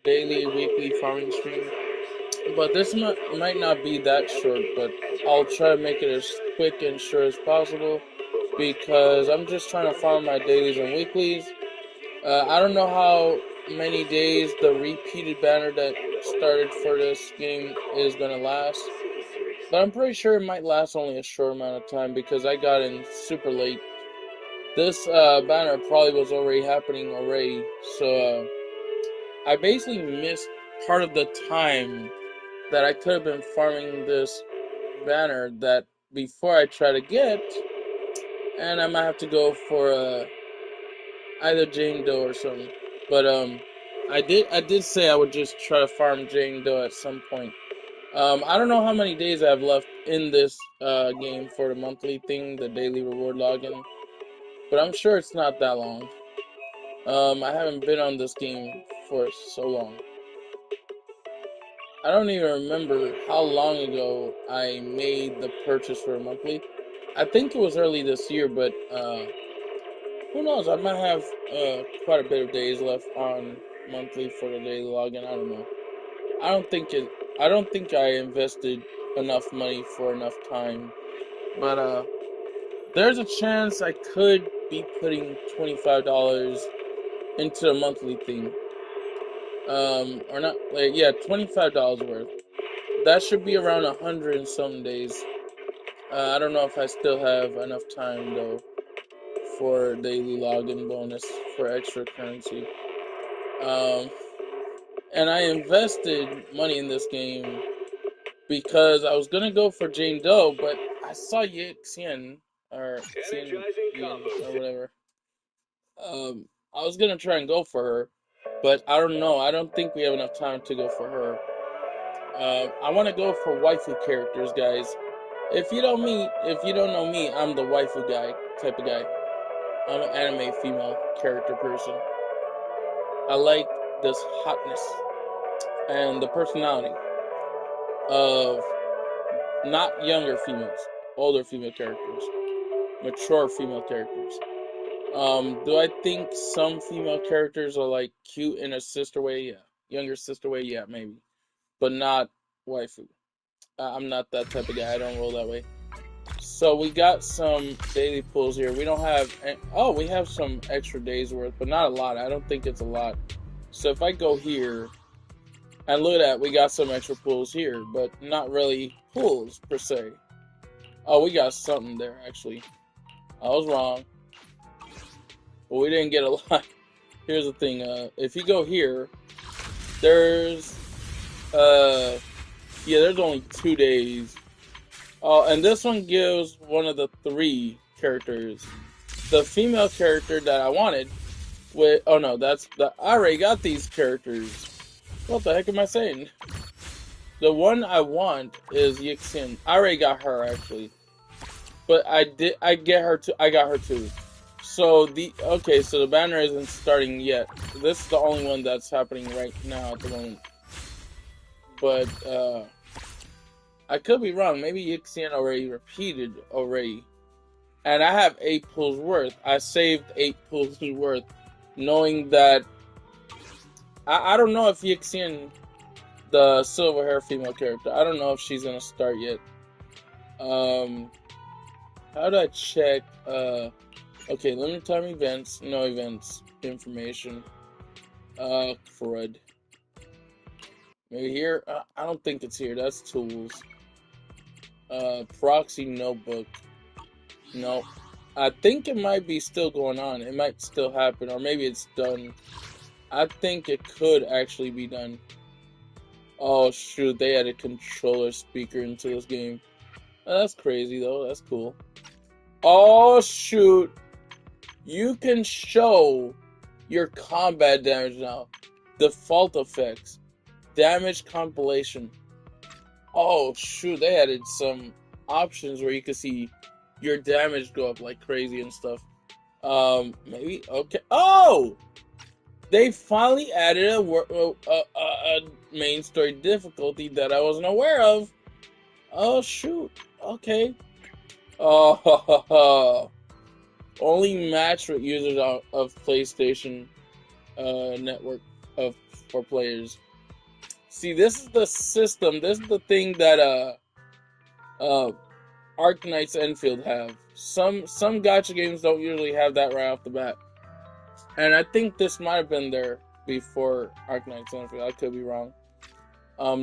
daily, weekly farming stream. But this might not be that short, but I'll try to make it as quick and short as possible because I'm just trying to farm my dailies and weeklies. I don't know how many days the repeated banner that started for this game is gonna last, but I'm pretty sure it might last only a short amount of time because I got in super late. This banner probably was already happening already, so I basically missed part of the time that I could have been farming this banner that before I try to get, and I might have to go for either Jane Doe or something. But I did say I would just try to farm Jane Doe at some point. I don't know how many days I have left in this game for the monthly thing, the daily reward login, but I'm sure it's not that long. I haven't been on this game for so long. I don't even remember how long ago I made the purchase for a monthly. I think it was early this year, but who knows? I might have quite a bit of days left on monthly for the daily login. I don't know. I don't think it. I don't think I invested enough money for enough time, but there's a chance I could be putting $25 into the monthly thing. Or not? Like, yeah, $25 worth. That should be around 100 and some days. I don't know if I still have enough time though for daily login bonus for extra currency. Um, and I invested money in this game because I was gonna go for Jane Doe, but I saw Xian or Xian or whatever. I was gonna try and go for her, but I don't know. I don't think we have enough time to go for her. I want to go for waifu characters, guys. If you don't know me, I'm the waifu guy type of guy. I'm an anime female character person. I like this hotness and the personality of not younger females, older female characters, mature female characters. Do I think some female characters are like cute in a sister way? Yeah. Younger sister way? Yeah, maybe. But not waifu. I'm not that type of guy. I don't roll that way. So we got some daily pulls here. We don't have, oh, we have some extra days worth, but not a lot. I don't think it's a lot. So if I go here and look at that, we got some extra pulls here, but not really pulls per se. Oh, we got something there actually. I was wrong, but we didn't get a lot. Here's the thing. If you go here, there's yeah, there's only 2 days. Oh, and this one gives one of the 3 characters. The female character that I wanted with, oh no, that's the, I already got these characters. What the heck am I saying? The one I want is Yixin. I already got her actually. But I got her too. So so the banner isn't starting yet. This is the only one that's happening right now at the moment. But I could be wrong. Maybe Yixian already repeated already. And I have 8 pulls worth. I saved 8 pulls worth, knowing that I don't know if Yixian, the silver hair female character, I don't know if she's gonna start yet. How do I check? Okay, limited time events, no events, information. Crud. Maybe here. I don't think it's here. That's tools. Proxy notebook. No. I think it might be still going on. It might still happen, or maybe it's done. I think it could actually be done. Oh shoot, they added controller speaker into this game. Oh, that's crazy though. That's cool. Oh shoot, you can show your combat damage now. Default effects, damage compilation. Oh shoot, they added some options where you can see your damage go up like crazy and stuff. Maybe okay. Oh, they finally added a main story difficulty that I wasn't aware of. Oh shoot. Okay. Oh, only match with users of PlayStation network of for players. See, this is the system. This is the thing that Arknights Enfield have. Some gacha games don't usually have that right off the bat. And I think this might have been there before Arknights Enfield. I could be wrong.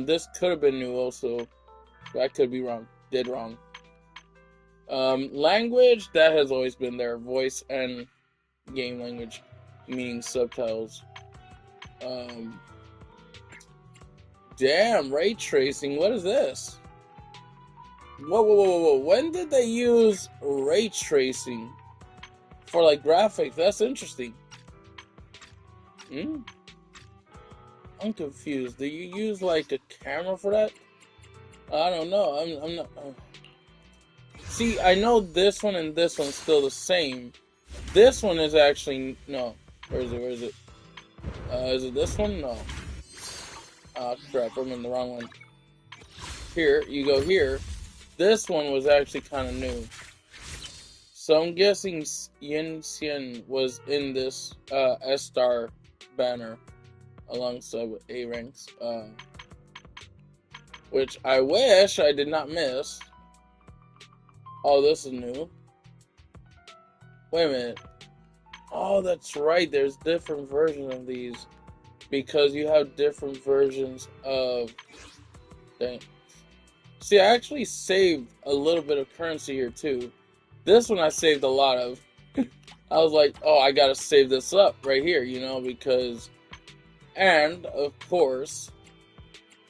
This could have been new also. But I could be wrong. Did wrong. Language, that has always been there. Voice and game language, meaning subtitles. Damn, ray tracing. What is this? Whoa. When did they use ray tracing for, like, graphics? That's interesting. I'm confused. Do you use, like, a camera for that? I don't know. I'm not... See, I know this one and this one's still the same. This one is actually... No. Where is it? Is it this one? No. Ah, crap. I'm in the wrong one. Here. You go here. This one was actually kind of new. So I'm guessing Yin Xian was in this S-Star banner alongside with A ranks. Which I wish I did not miss. Oh, this is new. Wait a minute. Oh, that's right. There's different versions of these. Because you have different versions of... Dang. See, I actually saved a little bit of currency here, too. This one I saved a lot of. I was like, oh, I gotta save this up right here, you know, because... And, of course,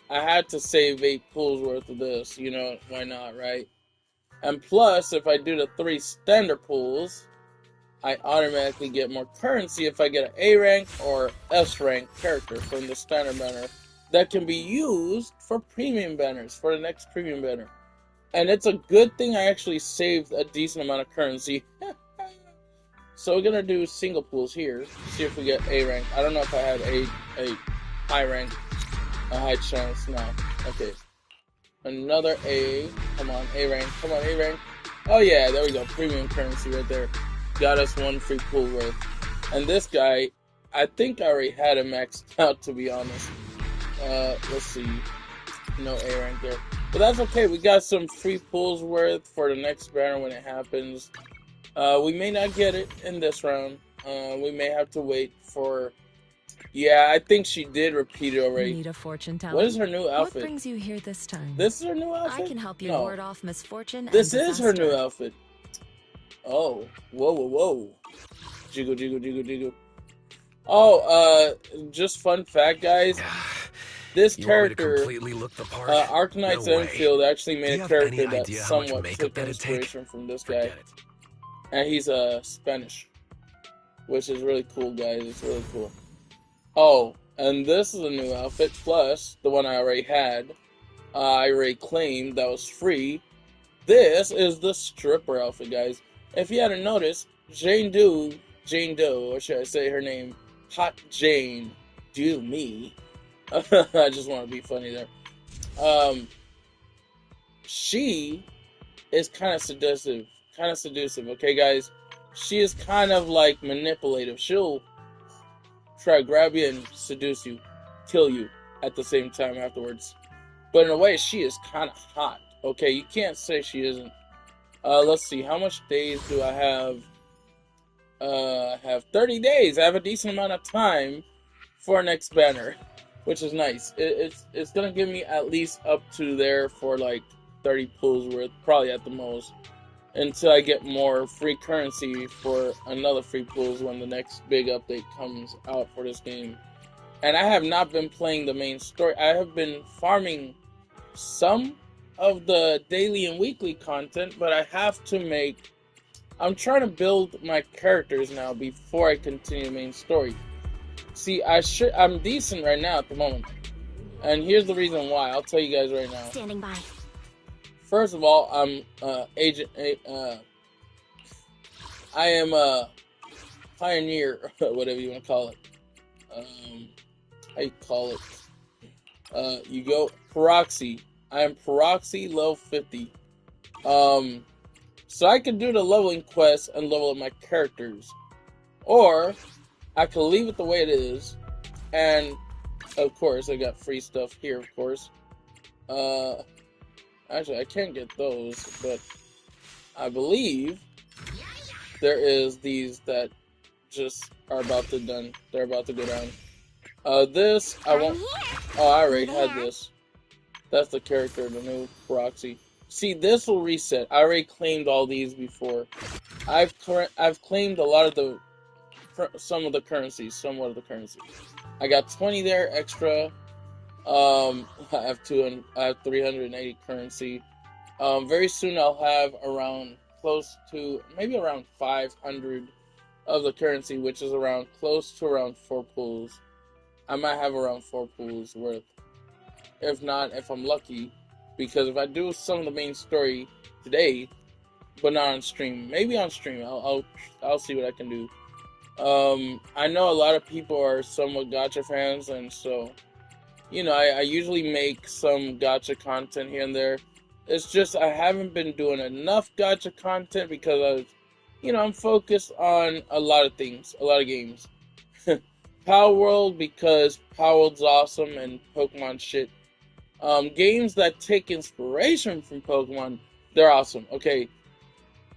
I had to save 8 pools worth of this, you know, why not, right? And plus, if I do the 3 standard pools, I automatically get more currency if I get an A rank or S rank character from the standard banner that can be used for premium banners, for the next premium banner. And it's a good thing I actually saved a decent amount of currency. So we're gonna do single pools here, see if we get A rank. I don't know if I had a high rank, a high chance now. Okay. Another A. Come on, A rank. Come on, A rank. Oh yeah, there we go. Premium currency right there. Got us 1 free pool worth. And this guy, I think I already had him maxed out, to be honest. Let's see. No A rank there. But that's okay. We got some free pools worth for the next banner when it happens. We may not get it in this round. We may have to wait for... Yeah, I think she did repeat it already. Need a fortune teller? What is her new outfit? What brings you here this time? This is her new outfit? I can help you ward off misfortune and This disaster. is her new outfit. Oh. Whoa. Jiggle. Oh, just fun fact, guys. This character, Arknights Enfield, actually made a character that somewhat took inspiration from this guy. And he's Spanish. Which is really cool, guys. It's really cool. Oh, and this is a new outfit, plus the one I already had. I already claimed that was free. This is the stripper outfit, guys. If you hadn't noticed, Jane Doe, or should I say her name, Hot Jane, do me. I just want to be funny there. She is kind of seductive, okay, guys? She is kind of like manipulative. She'll try to grab you and seduce you, kill you at the same time afterwards. But in a way, she is kind of hot. Okay, you can't say she isn't. Let's see, how much days do I have? I have 30 days. I have a decent amount of time for our next banner, which is nice. It's gonna give me at least up to there for like 30 pulls worth, probably at the most, until I get more free currency for another free pulls when the next big update comes out for this game. And I have not been playing the main story. I have been farming some of the daily and weekly content, but I have to make... I'm trying to build my characters now before I continue the main story. See, I'm decent right now at the moment. And here's the reason why. I'll tell you guys right now. Standing by. First of all, I'm I am a pioneer, whatever you want to call it. How you call it? You go proxy. I am proxy level 50. So I can do the leveling quest and level up my characters, or I can leave it the way it is and Of course, I got free stuff here, of course. Uh, Actually, I can't get those, but I believe there is these that just are about to done. They're about to go down. This I I'm won't. here. Oh, I already Need a had hand? this. That's the character, the new Roxy. See, this will reset. I already claimed all these before. I've claimed a lot of the some of the currencies, somewhat of the currencies. I got 20 there extra. I have 200. I have 380 currency. Very soon I'll have around close to maybe around 500 of the currency, which is around close to around 4 pools. I might have around 4 pools worth. If not, if I'm lucky, because if I do some of the main story today, but not on stream, maybe on stream, I'll see what I can do. I know a lot of people are somewhat gacha fans, and so I usually make some gacha content here and there. It's just I haven't been doing enough gacha content because I'm focused on a lot of things, a lot of games. Power World because Power World's awesome and Pokemon shit. Games that take inspiration from Pokemon, they're awesome. Okay,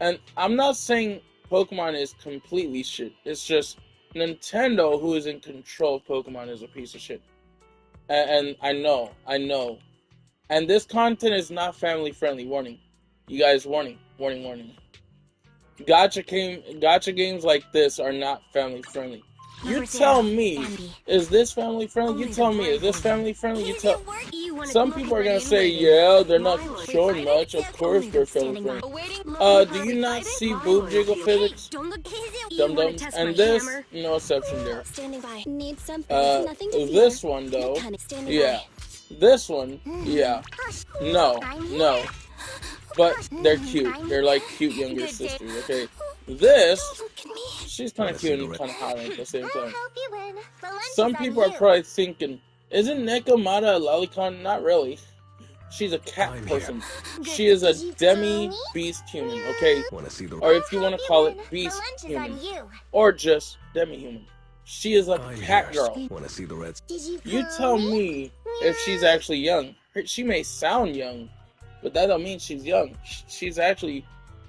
and I'm not saying Pokemon is completely shit. It's just Nintendo, who is in control of Pokemon, is a piece of shit. And I know. And this content is not family friendly. Warning. You guys, warning. Gacha games like this are not family friendly. You Number tell 0, me, Ambi. is this family friendly? You Only the tell me, is brave this will win. family friendly? Is it work? You want Some people are gonna say, yeah, they're not showing much. Of course they're family friendly. Do you not see boob jiggle Hey, physics? don't look. You Dum want to dums. test my And this, hammer? no exception there. Standing by. Need something. Nothing to fear. This one though, Standing yeah. by. This one, yeah. No, I'm here. no. But they're cute. I'm They're like cute younger Good day. sisters, okay? This, Don't look at me. she's kind of cute and kind of hot at the same I'll time. help you win. The lunch Some is on people are you. probably thinking, isn't Nekomata a lolicon? Not really. She's a cat person. She is a Did you call demi me? beast human, okay? Or I'll if you want help to call it win. beast The lunch human. is on you. Or just demi human. She is a cat girl. Did you You call tell me? me if she's actually young. She may sound young, but that don't mean she's young. She's actually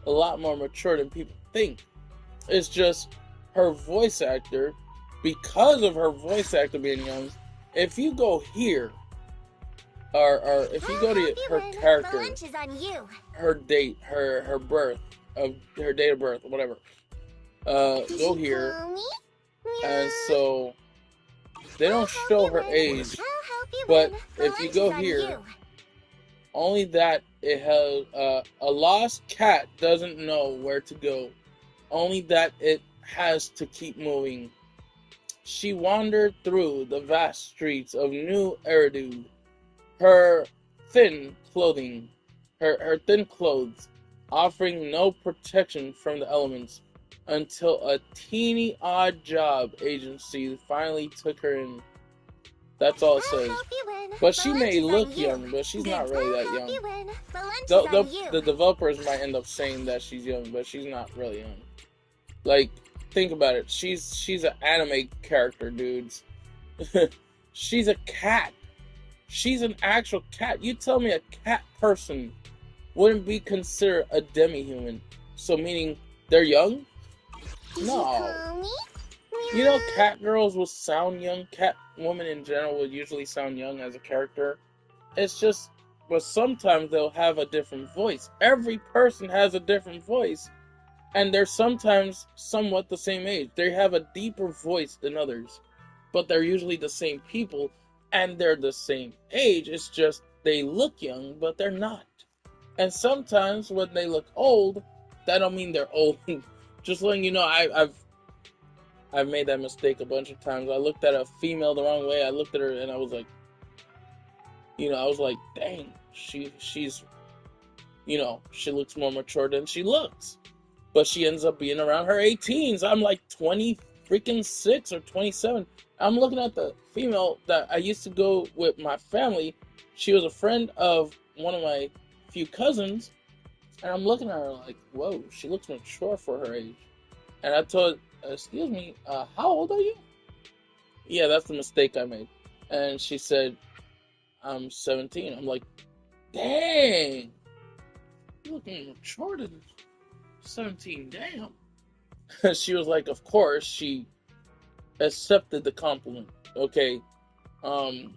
a lot more mature than people think. It's just her voice actor, because of her voice actor being young, if you go here, or if you go to her character, The lunch is on you. her date, her birth, of her date of birth, whatever, Did go you here, call me? and so they don't show her age, I'll help you but win. The if you lunch go is on here, you. only that it has a lost cat doesn't know where to go. Only that it has to keep moving. She wandered through the vast streets of New Eridu. Her thin clothing, her thin clothes, offering no protection from the elements, until a teeny odd job agency finally took her in. That's all it says. But she may look young, but she's not really that young. The developers might end up saying that she's young, but she's not really young. Like, think about it. She's an anime character, dudes. She's a cat. She's an actual cat. You tell me a cat person wouldn't be considered a demi-human. So meaning they're young? No. You know, cat girls will sound young. Cat women in general will usually sound young as a character. It's just, but sometimes they'll have a different voice. Every person has a different voice. And they're sometimes somewhat the same age. They have a deeper voice than others. But they're usually the same people. And they're the same age. It's just they look young, but they're not. And sometimes when they look old, that don't mean they're old. Just letting you know, I've made that mistake a bunch of times. I looked at a female the wrong way. I looked at her and I was like, dang, she's, she looks more mature than she looks. But she ends up being around her 18s. I'm like 20 freaking 6 or 27. I'm looking at the female that I used to go with my family. She was a friend of one of my few cousins. And I'm looking at her like, whoa, she looks mature for her age. And I told, excuse me, how old are you? Yeah, that's the mistake I made. And she said, I'm 17. I'm like, dang, you looking mature than 17, damn. She was like, of course, she accepted the compliment. Okay. Um,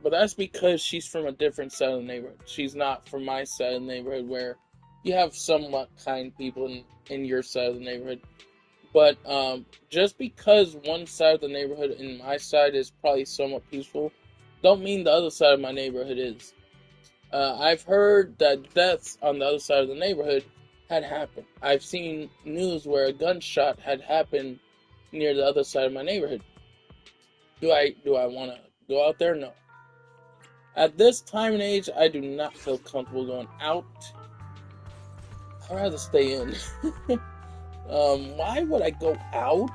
but that's because she's from a different side of the neighborhood. She's not from my side of the neighborhood where you have somewhat kind people in your side of the neighborhood. But just because one side of the neighborhood in my side is probably somewhat peaceful, don't mean the other side of my neighborhood is. I've heard that deaths on the other side of the neighborhood had happened. I've seen news where a gunshot had happened near the other side of my neighborhood. Do I want to go out there? No. At this time and age, I do not feel comfortable going out. I'd rather stay in. Why would I go out?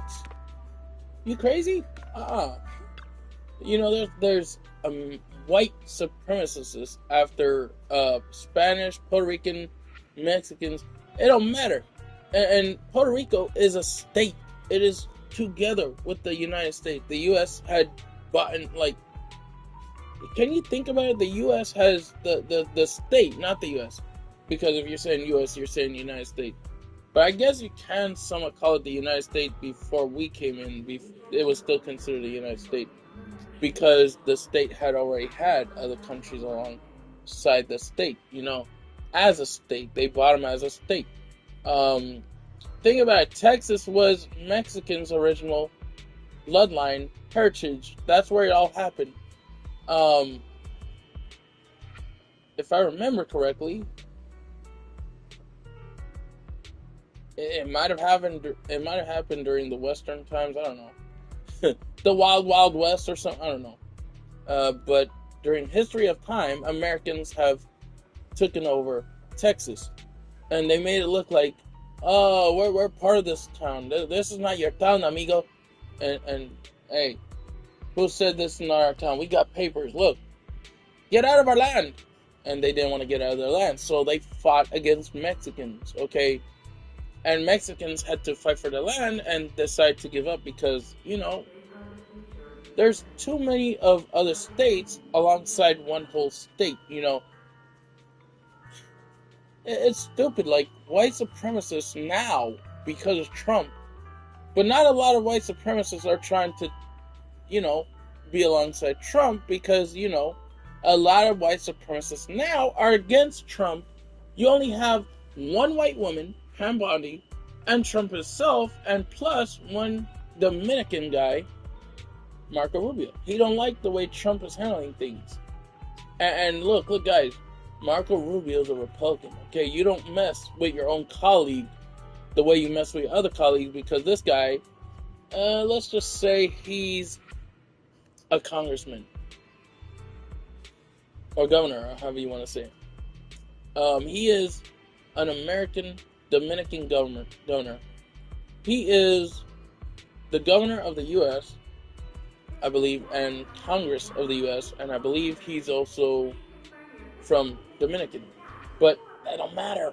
You crazy? You know, there's white supremacists after Spanish, Puerto Rican, Mexicans. It don't matter. And Puerto Rico is a state. It is together with the United States. The U.S. had bought, like, can you think about it? The U.S. has the state, not the U.S. Because if you're saying U.S., you're saying United States. But I guess you can somewhat call it the United States before we came in. It was still considered the United States because the state had already had other countries alongside the state. You know, as a state, they bought them as a state. Think about it. Texas was Mexicans' original bloodline heritage. That's where it all happened. If I remember correctly, it might have happened. It might have happened during the Western times. I don't know, the Wild Wild West or something. I don't know. But during history of time, Americans have taken over Texas, and they made it look like, oh, we're part of this town. This is not your town, amigo. And hey, who said this is not our town? We got papers. Look, get out of our land. And they didn't want to get out of their land, so they fought against Mexicans. Okay. And Mexicans had to fight for the land and decide to give up because, you know, there's too many of other states alongside one whole state, you know. It's stupid. Like, white supremacists now, because of Trump, but not a lot of white supremacists are trying to, you know, be alongside Trump because, you know, a lot of white supremacists now are against Trump. You only have one white woman, Pam Bondi, and Trump himself, and plus one Dominican guy, Marco Rubio. He don't like the way Trump is handling things. And look, guys, Marco Rubio's a Republican. Okay, you don't mess with your own colleague the way you mess with your other colleagues because this guy, let's just say he's a congressman or governor, or however you want to say it. He is an American Dominican governor. He is the governor of the U.S., I believe, and Congress of the U.S., and I believe he's also from Dominican. But that don't matter.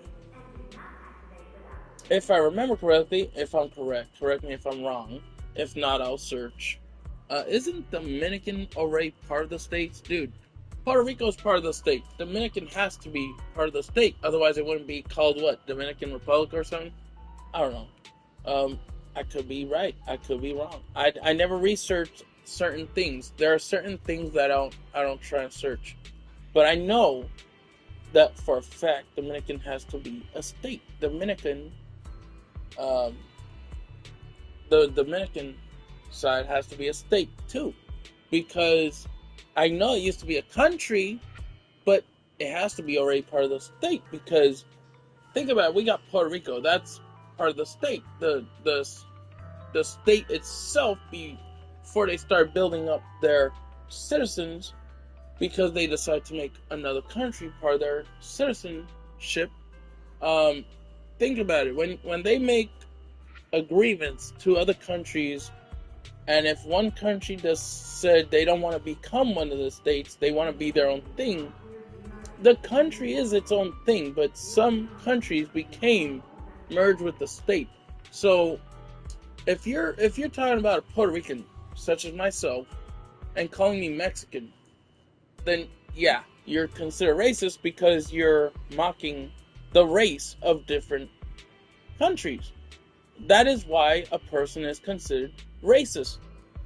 If I remember correctly, if I'm correct me if I'm wrong. If not, I'll search. Isn't Dominican already part of the states? Dude, Puerto Rico is part of the state. Dominican has to be part of the state. Otherwise, it wouldn't be called what? Dominican Republic or something? I don't know. I could be right. I could be wrong. I never researched certain things. There are certain things that I don't try and search. But I know that for a fact Dominican has to be a state. The Dominican side has to be a state too. Because I know it used to be a country, but it has to be already part of the state because think about it, we got Puerto Rico, that's part of the state. The state itself before they start building up their citizens because they decide to make another country part of their citizenship. Think about it. When they make agreements to other countries, and if one country just said they don't want to become one of the states, they want to be their own thing, the country is its own thing, but some countries became merged with the state. So if you're talking about a Puerto Rican, such as myself, and calling me Mexican, then yeah, you're considered racist because you're mocking the race of different countries. That is why a person is considered racist.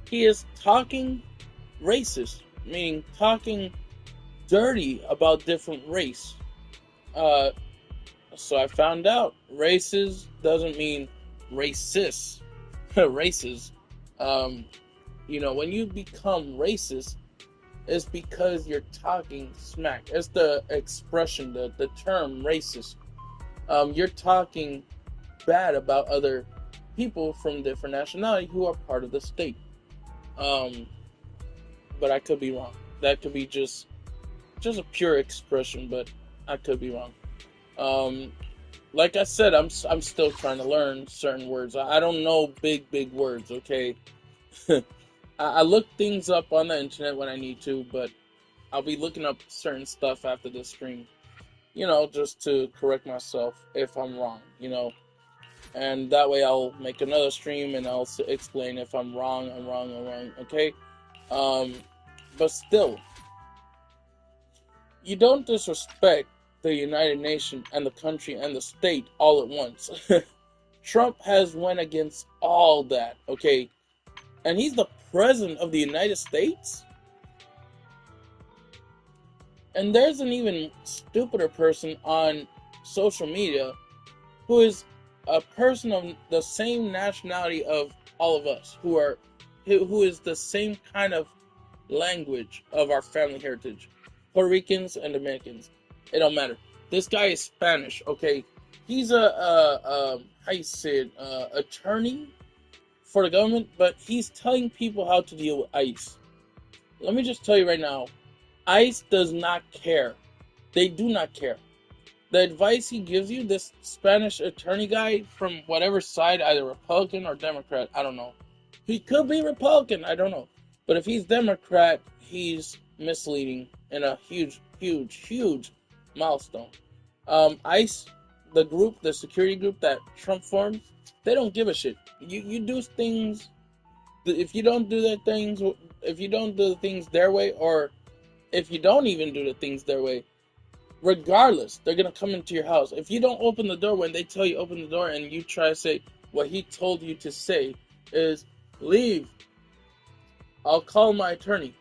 He is talking racist, meaning talking dirty about different race. Uh, so I found out racist doesn't mean racist. Races. When you become racist, it's because you're talking smack. It's the expression, the term racist. You're talking bad about other people from different nationality who are part of the state. But I could be wrong. That could be just a pure expression, but I could be wrong. Like I said, I'm still trying to learn certain words. I don't know big words. Okay, I look things up on the internet when I need to, but I'll be looking up certain stuff after this stream. Just to correct myself if I'm wrong. And that way I'll make another stream and I'll explain if I'm wrong. Okay. But still, you don't disrespect the United Nations and the country and the state all at once. Trump has went against all that, okay? And he's the president of the United States? And there's an even stupider person on social media who is a person of the same nationality of all of us, who is the same kind of language of our family heritage. Puerto Ricans and Dominicans. It don't matter. This guy is Spanish, okay? He's how you say it, attorney for the government, but he's telling people how to deal with ICE. Let me just tell you right now, ICE does not care. They do not care. The advice he gives you, this Spanish attorney guy from whatever side, either Republican or Democrat, I don't know. He could be Republican, I don't know. But if he's Democrat, he's misleading in a huge milestone. ICE, the security group that Trump formed, they don't give a shit. You do things. If you don't do the things their way, or if you don't even do the things their way, regardless, they're gonna come into your house. If you don't open the door when they tell you open the door, and you try to say what he told you to say is leave, I'll call my attorney.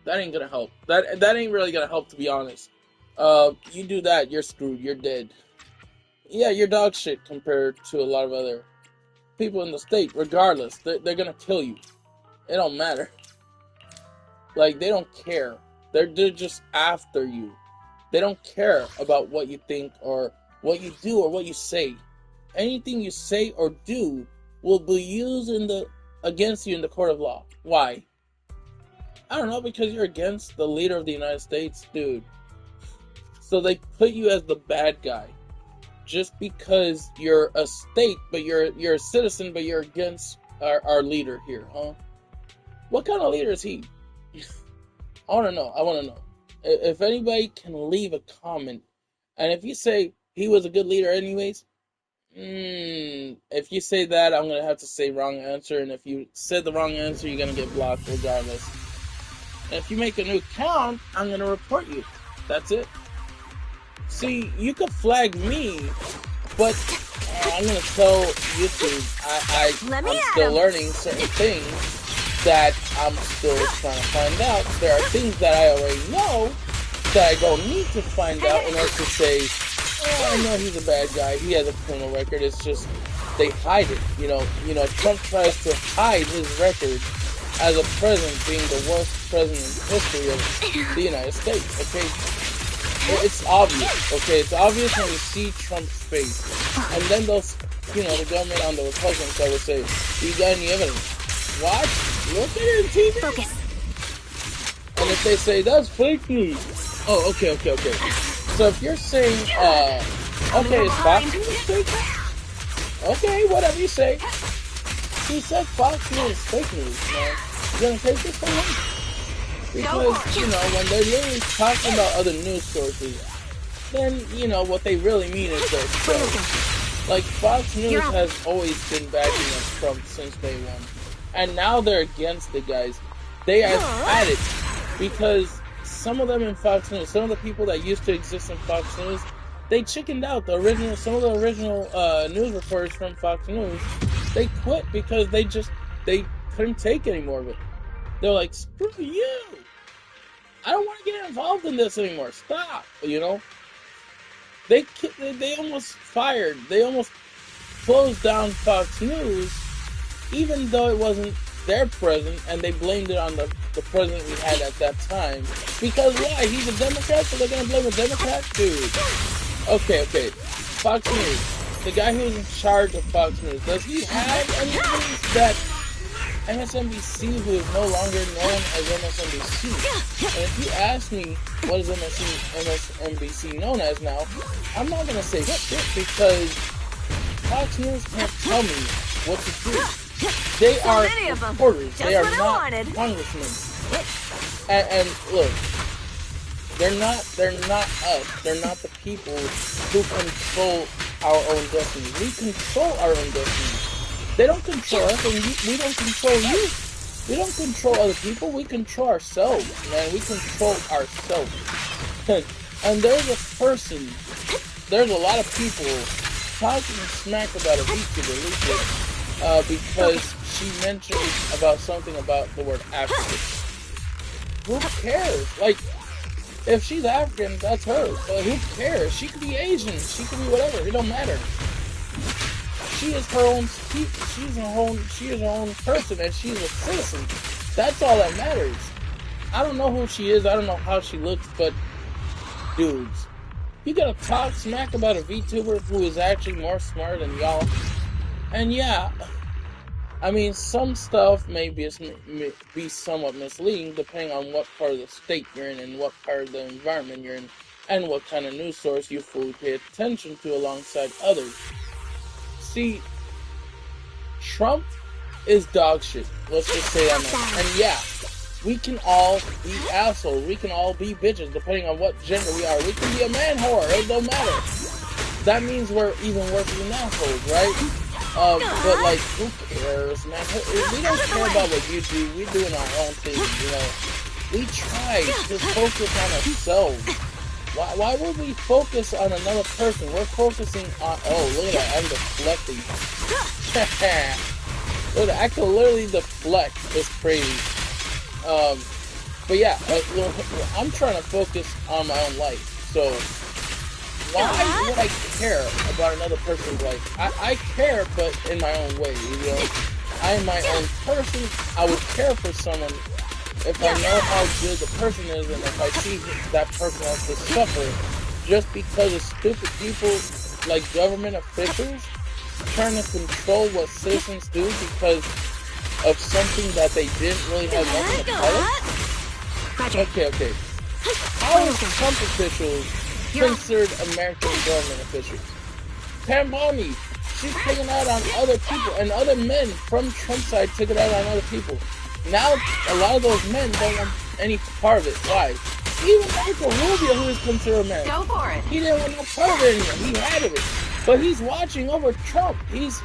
That ain't gonna help. That ain't really gonna help, to be honest. You do that, you're screwed. You're dead. Yeah, you're dog shit compared to a lot of other people in the state. Regardless, they're gonna kill you. It don't matter. Like, they don't care. They're just after you. They don't care about what you think or what you do or what you say. Anything you say or do will be used against you in the court of law. Why? I don't know, because you're against the leader of the United States, dude. So they put you as the bad guy. Just because you're a state, but you're a citizen, but you're against our leader here, huh? What kind of leader is he? I want to know. If anybody can leave a comment, and if you say he was a good leader anyways, if you say that, I'm going to have to say wrong answer, and if you said the wrong answer, you're going to get blocked regardless. And if you make a new account, I'm going to report you. That's it. See, you could flag me, but I'm going to tell YouTube I'm still learning certain things that I'm still trying to find out. There are things that I already know that I don't need to find out in order to say, oh, I know he's a bad guy, he has a criminal record. It's just they hide it. Trump tries to hide his record as a president being the worst president in history of the United States. Okay, it's obvious. Okay, it's obvious when you see Trump's face, and then those, the government on the Republican side will say, "Do you got any evidence?" What? Look at it on TV. Focus. And if they say that's fake news, oh, okay. So if you're saying, okay, is Fox News fake news? Okay, whatever you say. He said Fox News is fake news, man. You're gonna take this from him? Because, when they're literally talking about other news sources, then, what they really mean is their show. Like, Fox News has always been backing up Trump since day one. And now they're against the guys. they are added because some of them in Fox News, some of the people that used to exist in Fox News, they chickened out. Some of the original news reporters from Fox News, they quit because they couldn't take any more of it. They're like, screw you! I don't want to get involved in this anymore. Stop! You know, they almost fired. They almost closed down Fox News, even though it wasn't their president, and they blamed it on the president we had at that time. Because why? He's a Democrat, so they're gonna blame a Democrat? Dude. Okay. Fox News. The guy who's in charge of Fox News, does he have any news that MSNBC, who is no longer known as MSNBC? And if you ask me what is MSNBC known as now, I'm not gonna say shit because Fox News can't tell me what to do. They are reporters. They are not congressmen. And look, they're not us. They're not the people who control our own destiny. We control our own destiny. They don't control us, and we don't control you. We don't control other people. We control ourselves, man. We control ourselves. And there's a lot of people talking smack about a VTuber, because she mentioned about something about the word African. Who cares? Like, if she's African, that's her. But who cares? She could be Asian. She could be whatever. It don't matter. She is her own. She is her own person, and she's a citizen. That's all that matters. I don't know who she is. I don't know how she looks, but dudes, you gotta talk smack about a VTuber who is actually more smart than y'all. And yeah, I mean, some stuff may be somewhat misleading depending on what part of the state you're in and what part of the environment you're in and what kind of news source you fully pay attention to alongside others. See, Trump is dog shit. Let's just say that much. And yeah, we can all be assholes. We can all be bitches depending on what gender we are. We can be a man whore. It don't matter. That means we're even worse than assholes, right? But like, who cares, man? We don't care about what you do. We're doing our own thing, you know. We try to focus on ourselves. Why would we focus on another person? We're focusing on. Oh, look at that! I'm deflecting. Look, I can literally deflect. It's crazy. But yeah, I'm trying to focus on my own life. So why would I care about another person's life? I care, but in my own way, you know? I am my own person. I would care for someone if I know how good the person is and if I see that person has to suffer just because of stupid people like government officials trying to control what citizens do because of something that they didn't really have nothing to tell us? Okay. How is Trump officials considered American government officials? Pam Bondi, she's taking out on other people, and other men from Trump's side took it out on other people. Now, a lot of those men don't want any part of it. Why? Even Marco Rubio, who is considered a man, Go for it. He didn't want no part of it anymore. He had of it. But he's watching over Trump. He's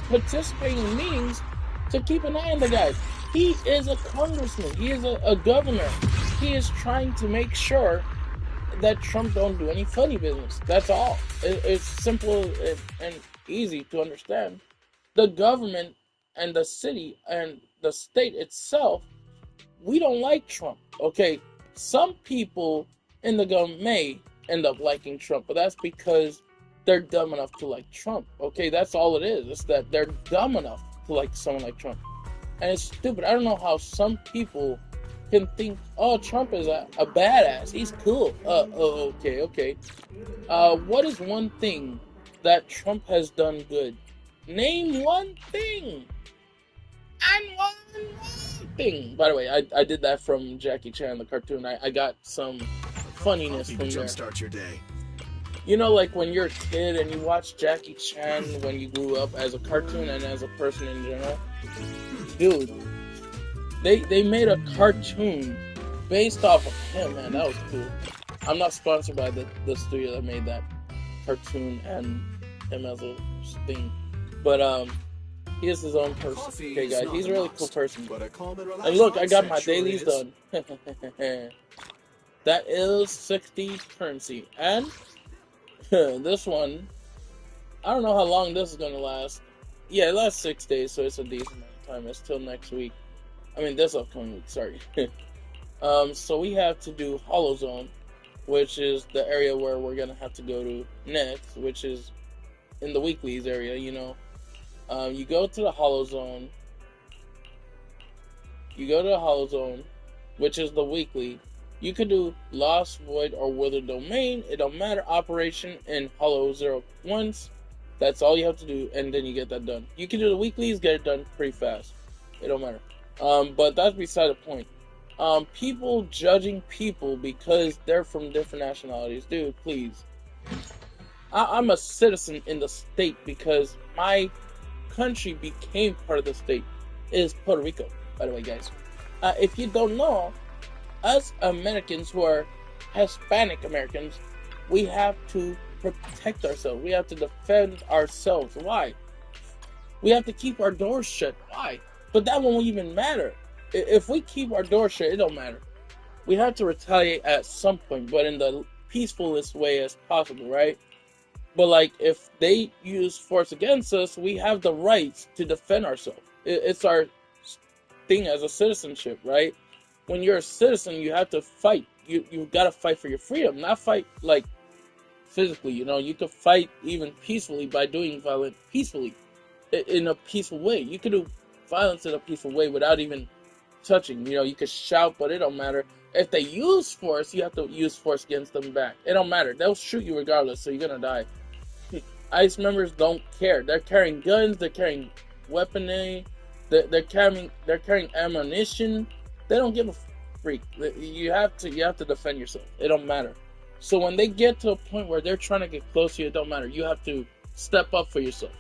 participating in meetings to keep an eye on the guy. He is a congressman. He is a governor. He is trying to make sure that Trump don't do any funny business. That's all. It's simple and easy to understand. The government and the city and the state itself, we don't like Trump. Okay, some people in the government may end up liking Trump, but that's because they're dumb enough to like Trump. Okay, that's all it is. It's that they're dumb enough to like someone like Trump. And it's stupid. I don't know how some people can think, oh, Trump is a badass. He's cool. Okay. What is one thing that Trump has done good? Name one thing. And one thing. By the way, I did that from Jackie Chan, the cartoon. I got some funniness from there. Jumpstart your day. You know, like when you're a kid and you watch Jackie Chan when you grew up as a cartoon and as a person in general. Dude, they made a cartoon based off of him, man. That was cool. I'm not sponsored by the studio that made that cartoon and him as a thing. But He is his own person. Coffee Okay, is guys, not he's a a really cool must, person. but a calm and And relaxed look, I got mindset my sure dailies is. done. That is 60 currency. And this one, I don't know how long this is gonna last. Yeah, it lasts 6 days, so it's a decent amount of time. It's till next week. I mean, this upcoming week. Sorry. So we have to do Hollow Zone, which is the area where we're gonna have to go to next, which is in the weeklies area. You go to the Hollow Zone. You go to the Hollow Zone, which is the weekly. You can do Lost, Void, or Wither Domain. It don't matter. Operation and Hollow Zero once. That's all you have to do, and then you get that done. You can do the weeklies, get it done pretty fast. It don't matter. But that's beside the point. People judging people because they're from different nationalities. Dude, please. I'm a citizen in the state because my country became part of the state. It is Puerto Rico, by the way, guys. If you don't know, us Americans who are Hispanic Americans, we have to protect ourselves. We have to defend ourselves. Why? We have to keep our doors shut. Why? But that won't even matter. If we keep our doors shut, it don't matter. We have to retaliate at some point, but in the peacefulest way as possible, right? But like, if they use force against us, we have the rights to defend ourselves. It's our thing as a citizenship, right? When you're a citizen, you have to fight. You've got to fight for your freedom, not fight like physically. You could fight even peacefully by doing violence peacefully, in a peaceful way. You could do violence in a peaceful way without even touching. You could shout, but it don't matter. If they use force, you have to use force against them back. It don't matter. They'll shoot you regardless, so you're gonna die. ICE members don't care. They're carrying guns. They're carrying weaponry. They're carrying ammunition. They don't give a freak. You have to defend yourself. It don't matter. So when they get to a point where they're trying to get close to you, it don't matter. You have to step up for yourself.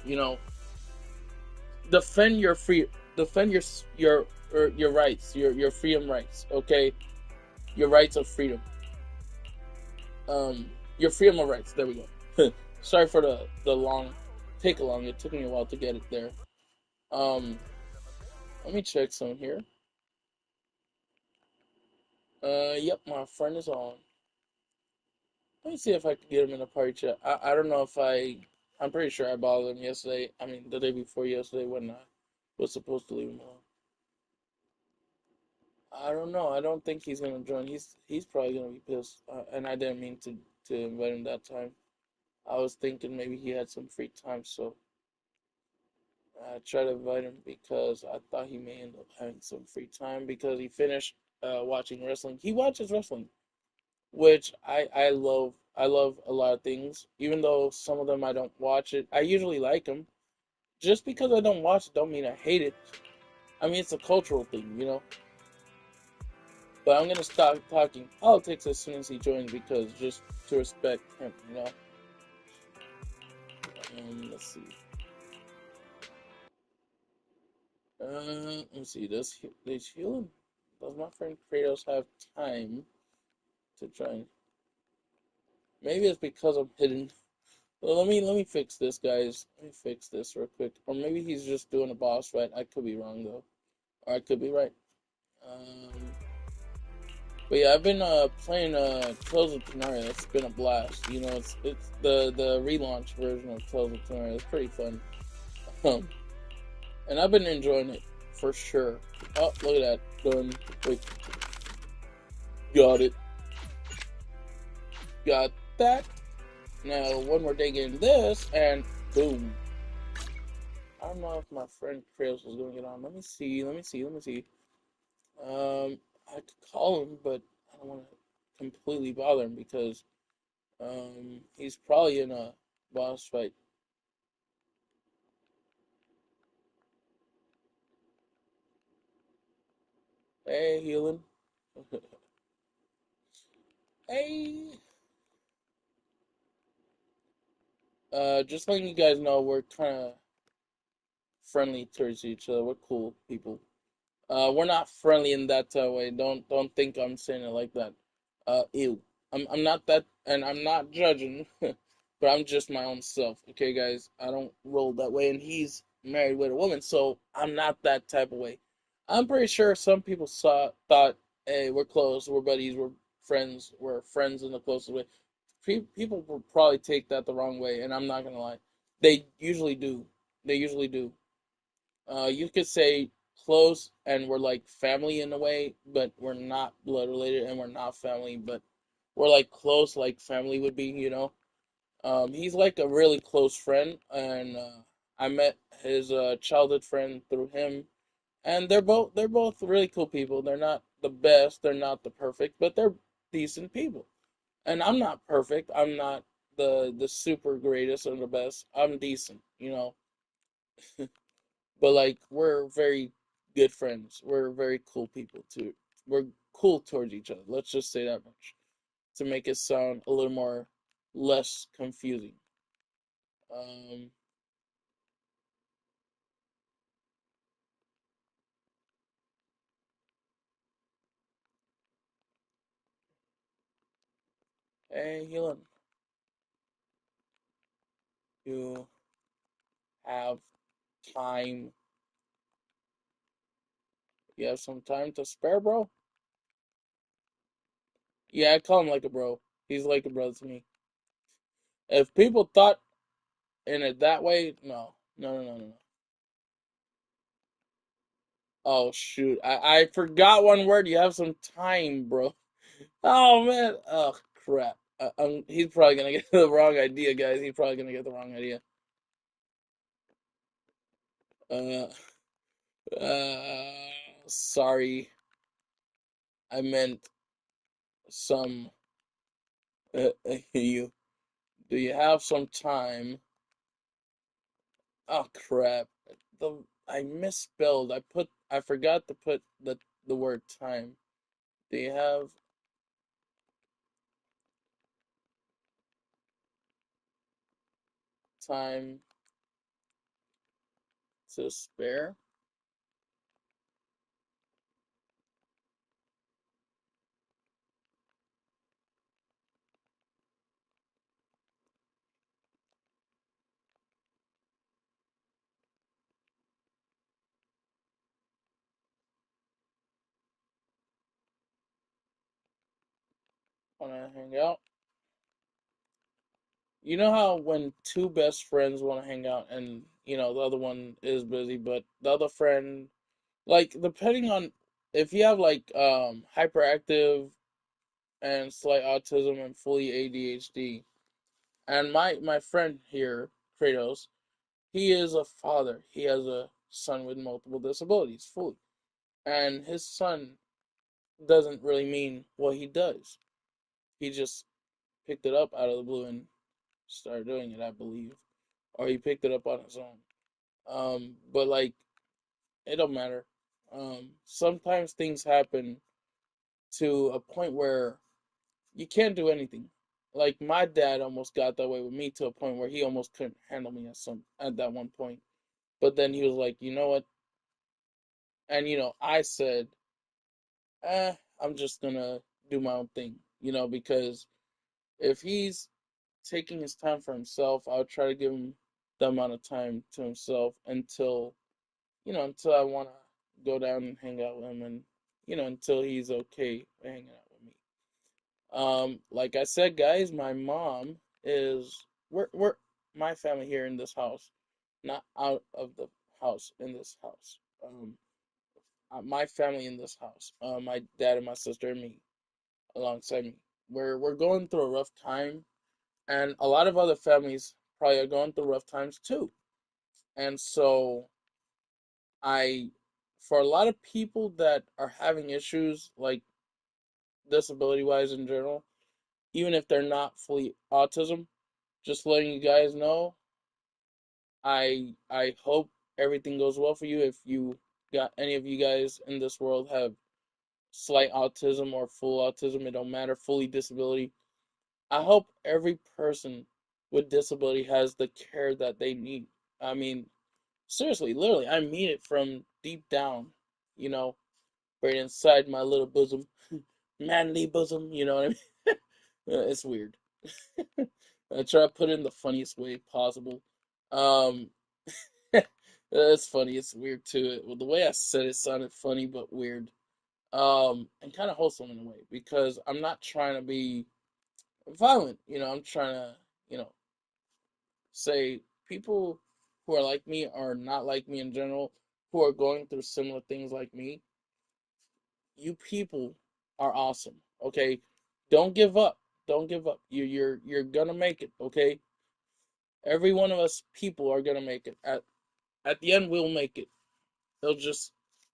Defend your free. Defend your rights. Your freedom rights. Okay, your rights of freedom. Your freedom of rights. There we go. Sorry for the long take along. It took me a while to get it there. Um, Let me check some here. Yep, my friend is on. Let me see if I can get him in a party chat. I don't know if I'm pretty sure I bothered him yesterday. I mean, the day before yesterday when I was supposed to leave him alone. I don't know. I don't think he's gonna join. He's probably gonna be pissed. And I didn't mean to invite him that time. I was thinking maybe he had some free time, so I tried to invite him because I thought he may end up having some free time because he finished watching wrestling. He watches wrestling, which I love. I love a lot of things, even though some of them I don't watch it. I usually like them. Just because I don't watch it, don't mean I hate it. I mean, it's a cultural thing. But I'm gonna stop talking politics as soon as he joins because just to respect him. Let's see. Let's see. Does healing? Does my friend Kratos have time to join? Maybe it's because I'm hidden. Well, let me fix this, guys. Let me fix this real quick. Or maybe he's just doing a boss fight. I could be wrong though. Or I could be right. Um, but yeah, I've been playing Tales of Terraria. It's been a blast. It's the relaunch version of Tales of Terraria. It's pretty fun. Um, and I've been enjoying it for sure. Oh, look at that. Done. Wait, got it. Got that. Now one more day getting this, and boom. I don't know if my friend Kratos is going to get on. Let me see. Let me see. Let me see. I could call him, but I don't want to completely bother him because he's probably in a boss fight. Hey, healing. Hey. Just letting you guys know, we're kind of friendly towards each other. We're cool people. We're not friendly in that way. Don't think I'm saying it like that. Ew. I'm not that, and I'm not judging, but I'm just my own self. Okay, guys. I don't roll that way, and he's married with a woman, so I'm not that type of way. I'm pretty sure some people thought, hey, we're close, we're buddies, we're friends in the closest way. People will probably take that the wrong way, and I'm not gonna lie, they usually do. They usually do. You could say close, and we're like family in a way, but we're not blood related, and we're not family, but we're like close, like family would be, you know. He's like a really close friend, and I met his childhood friend through him, and they're both really cool people. They're not the best, they're not the perfect, but they're decent people. And I'm not perfect. I'm not the super greatest or the best. I'm decent, you know. But like we're very good friends. We're very cool people too. We're cool towards each other. Let's just say that much to make it sound a little more less confusing. Um, hey, Helen, you have time? You have some time to spare, bro? Yeah, I call him like a bro. He's like a brother to me. If people thought in it that way, no, no, no, no, no. No. Oh shoot, I forgot one word. You have some time, bro. Oh man, oh crap. He's probably gonna get the wrong idea, guys. He's probably gonna get the wrong idea. Uh, sorry, I meant some. You do you have some time? Oh crap. I misspelled. I forgot to put the word time. Do you have time to spare? Wanna hang out? You know how when two best friends want to hang out and the other one is busy, but the other friend, like, depending on if you have like hyperactive and slight autism and fully ADHD, and my friend here, Kratos, he is a father. He has a son with multiple disabilities, fully. And his son doesn't really mean what he does. He just picked it up out of the blue and started doing it, I believe. Or he picked it up on his own. But like it don't matter. Sometimes things happen to a point where you can't do anything. Like my dad almost got that way with me to a point where he almost couldn't handle me at that one point. But then he was like, you know what? And I said, I'm just gonna do my own thing, because if he's taking his time for himself, I'll try to give him the amount of time to himself until I want to go down and hang out with him, and until he's okay hanging out with me. Like I said, guys, my mom is we're my family here in this house, not out of the house in this house. My family in this house, my dad and my sister and me alongside me. We're going through a rough time, and a lot of other families probably are going through rough times too. And so I, for a lot of people that are having issues like disability wise in general, even if they're not fully autism, just letting you guys know, I hope everything goes well for you. If you got any of you guys in this world have slight autism or full autism, it don't matter, fully disability. I hope every person with disability has the care that they need. I mean, seriously, literally, I mean it from deep down, you know, right inside my little bosom, manly bosom, you know what I mean? It's weird. I try to put it in the funniest way possible. Um, It's funny. It's weird too. Well, the way I said it sounded funny but weird. And kind of wholesome in a way because I'm not trying to be violent. I'm trying to, you know, say people who are like me are not like me in general, who are going through similar things like me. You people are awesome. Okay, don't give up. Don't give up. You're gonna make it. Okay, every one of us people are gonna make it. At the end, we'll make it. It'll just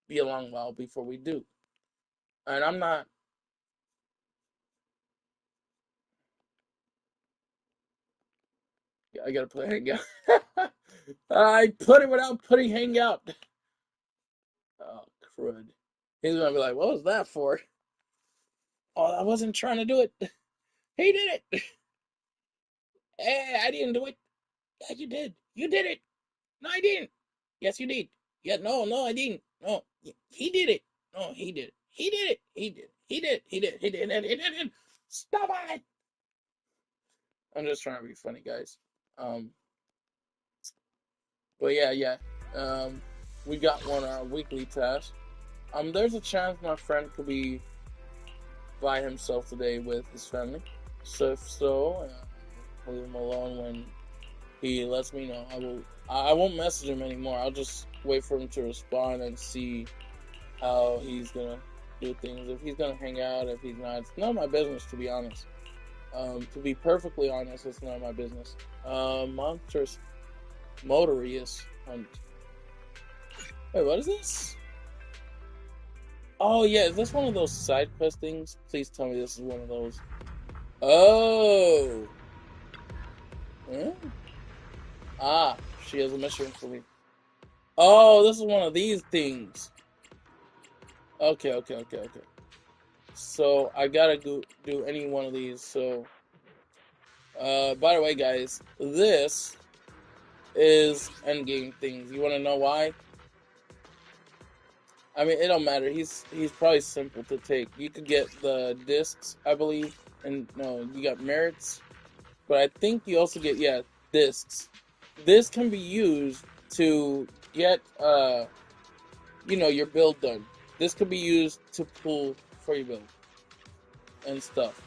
be a long while before we do. And I'm not. I gotta put hangout. I put it without putting hangout. Oh crud! He's gonna be like, "What was that for?" Oh, I wasn't trying to do it. He did it. Hey, I didn't do it. Yeah, you did. You did it. No, I didn't. Yes, you did. Yeah, no, I didn't. No, he did it. No, he did. He did it. He did. He did. He did. He did. He did. Stop it. I'm just trying to be funny, guys. Um, but yeah. Um, we got one of our weekly tasks. There's a chance my friend could be by himself today with his family. So if so, leave him alone when he lets me know. I won't message him anymore. I'll just wait for him to respond and see how he's gonna do things. If he's gonna hang out, if he's not, it's none of my business, to be honest. To be perfectly honest, it's none of my business. Monsters Motorius Hunt. Wait, what is this? Oh yeah, is this one of those side quest things? Please tell me this is one of those. Oh. Hmm? Ah, she has a mission for me. Oh, this is one of these things. Okay. So I gotta do any one of these. So, by the way, guys, this is endgame things. You want to know why? I mean, it don't matter. He's probably simple to take. You could get the discs, I believe, and no, you got merits, but I think you also get discs. This can be used to get your build done. This could be used to pull for your build and stuff.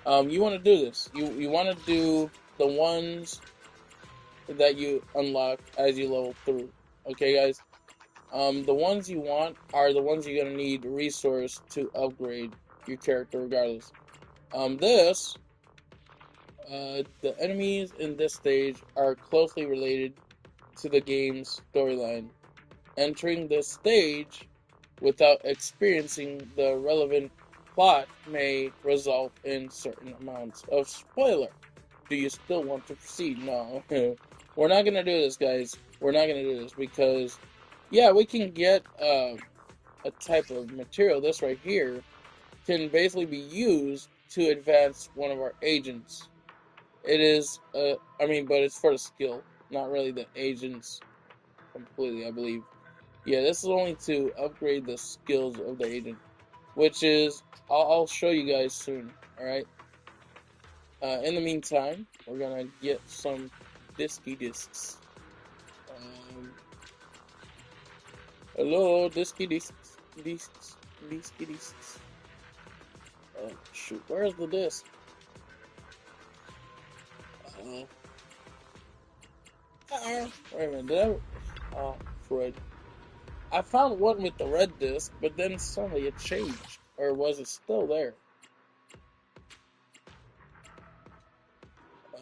You want to do this. You want to do the ones that you unlock as you level through. Okay, guys. The ones you want are the ones you're gonna need resource to upgrade your character, regardless. The enemies in this stage are closely related to the game's storyline. Entering this stage without experiencing the relevant plot may result in certain amounts of spoiler. Do you still want to proceed? No. We're not gonna do this, guys. We're not gonna do this because, yeah, we can get a type of material. This right here can basically be used to advance one of our agents. It is, but it's for the skill, not really the agents completely, I believe. Yeah, this is only to upgrade the skills of the agent, which is, I'll show you guys soon, alright? In the meantime, we're gonna get some discs. Um, hello, discs. Oh, shoot, where's the disc? Uh, wait a minute, oh, Fred. I found one with the red disc, but then suddenly it changed. Or was it still there? Uh,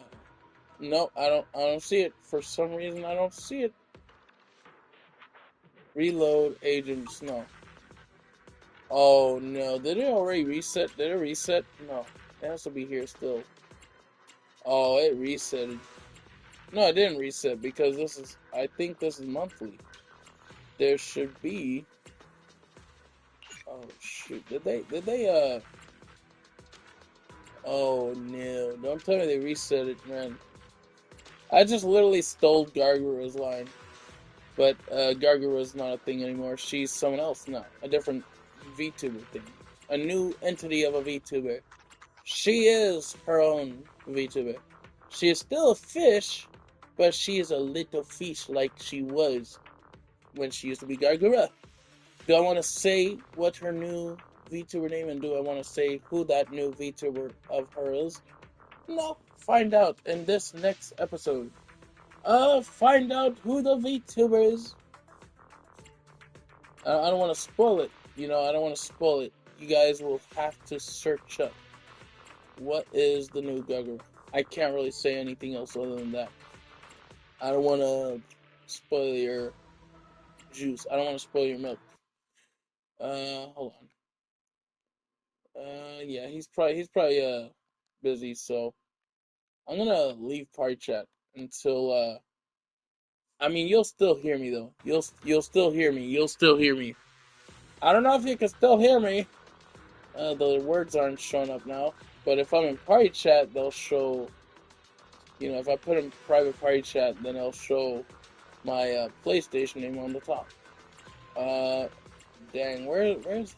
no, I don't see it. For some reason, I don't see it. Reload agents, no. Oh no, did it already reset? Did it reset? No, it has to be here still. Oh, it resetted. No, it didn't reset because I think this is monthly. There should be, oh shoot, oh no, don't tell me they reset it, man. I just literally stole Gargara's line, but Gargara's not a thing anymore. She's someone else now, a different VTuber thing, a new entity of a VTuber. She is her own VTuber. She is still a fish, but she is a little fish like she was. when she used to be Gargura. Do I want to say what her new VTuber name, and do I want to say who that new VTuber of her is? No, find out in this next episode. Find out who the VTuber is. I don't want to spoil it. I don't want to spoil it. You guys will have to search up what is the new Gargura. I can't really say anything else other than that. I don't want to spoil your juice. I don't want to spoil your milk. Hold on. Yeah, he's probably busy, so I'm gonna leave party chat until I mean, you'll still hear me though. You'll still hear me. You'll still hear me. I don't know if you can still hear me. The words aren't showing up now, but if I'm in party chat, they'll show. If I put in private party chat, then it'll show my PlayStation name on the top. Dang, where's?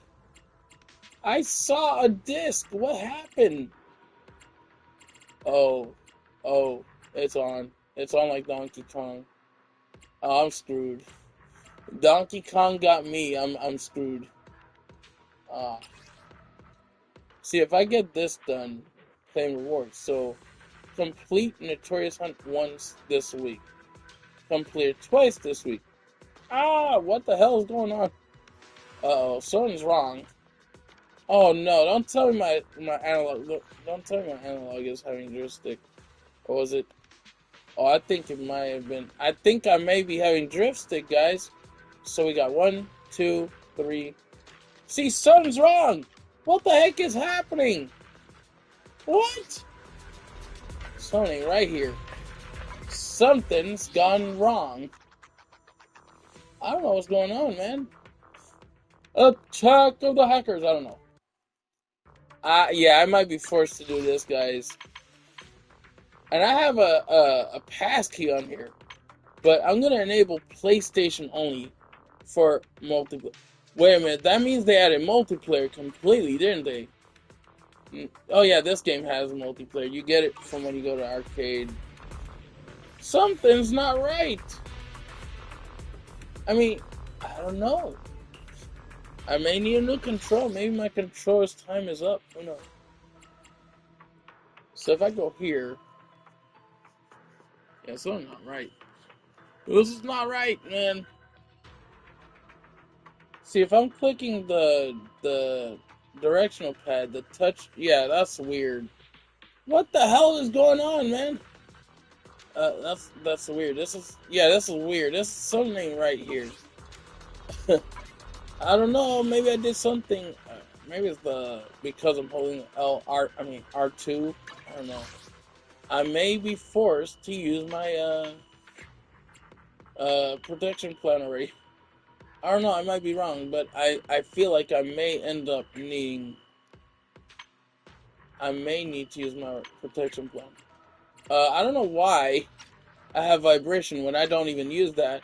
I saw a disc. What happened? Oh, oh, it's on. It's on like Donkey Kong. Oh, I'm screwed. Donkey Kong got me. I'm screwed. Ah. See, if I get this done, claim rewards. So, complete Notorious Hunt once this week. Complete it twice this week. Ah, what the hell is going on? Uh-oh, something's wrong. Oh no, don't tell me my analog. Don't tell me my analog is having joystick. Or was it? Oh, I think it might have been. I think I may be having drift stick, guys. So we got 1, 2, 3. See, something's wrong. What the heck is happening? What? Something right here. Something's gone wrong. I don't know what's going on, man. Attack of the hackers. I don't know. Yeah, I might be forced to do this, guys. And I have a passkey on here. But I'm going to enable PlayStation only for multiplayer. Wait a minute, that means they added multiplayer completely, didn't they? Oh yeah, this game has multiplayer. You get it from when you go to arcade. Something's not right. I mean, I don't know. I may need a new control. Maybe my controller's time is up. Who knows? So if I go here, yeah, something's not right. This is not right, man. See, if I'm clicking the directional pad, the touch, yeah, that's weird. What the hell is going on, man? That's weird. This is weird. This is something right here. I don't know. Maybe I did something. Maybe it's because I'm holding R2. I don't know. I may be forced to use my protection plan already. I don't know. I might be wrong, but I feel like I may end up needing. I may need to use my protection plan. I don't know why I have vibration when I don't even use that.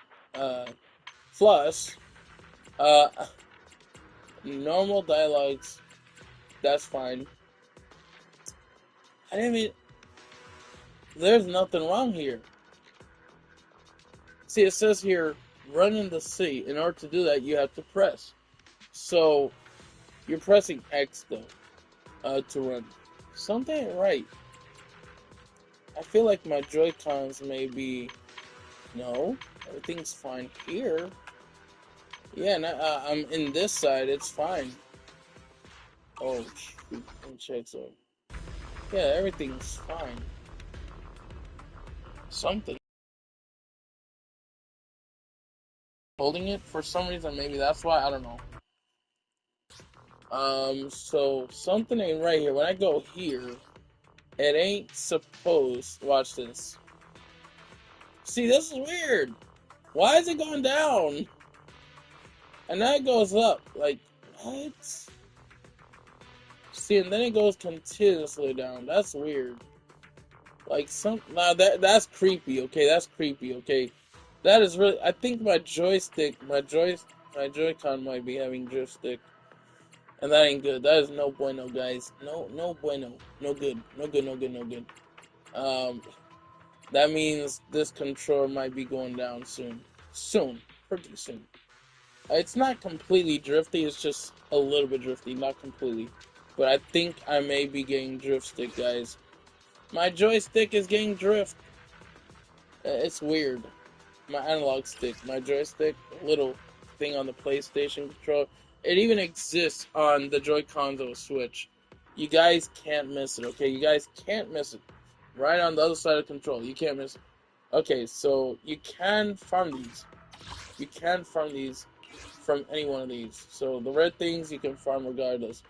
Plus, uh, normal dialogues, that's fine. I didn't even. There's nothing wrong here. See, it says here, run in the city. In order to do that, you have to press. So, you're pressing X though, to run. Something ain't right. I feel like my Joy-Cons may be. No, everything's fine here. Yeah, I'm in this side, it's fine. Oh, shoot, let me check so. Yeah, everything's fine. Something. Holding it for some reason, maybe that's why, I don't know. So something ain't right here. When I go here, it ain't supposed. Watch this. See, this is weird. Why is it going down? And then it goes up. Like, what? See, and then it goes continuously down. That's weird. Like that's creepy. Okay, that's creepy. Okay, that is really. I think my Joy-Con might be having drift stick. And that ain't good. That is no bueno, guys. No bueno. No good. No good, no good, no good. That means this controller might be going down soon. Soon. pretty soon. It's not completely drifty, it's just a little bit drifty, not completely. But I think I may be getting drift stick, guys. My joystick is getting drift. It's weird. My analog stick, my joystick, little thing on the PlayStation controller. It even exists on the Joy-Cons of a Switch. You guys can't miss it, okay? You guys can't miss it. Right on the other side of the control. You can't miss it. Okay, so you can farm these. You can farm these from any one of these. So the red things you can farm regardless.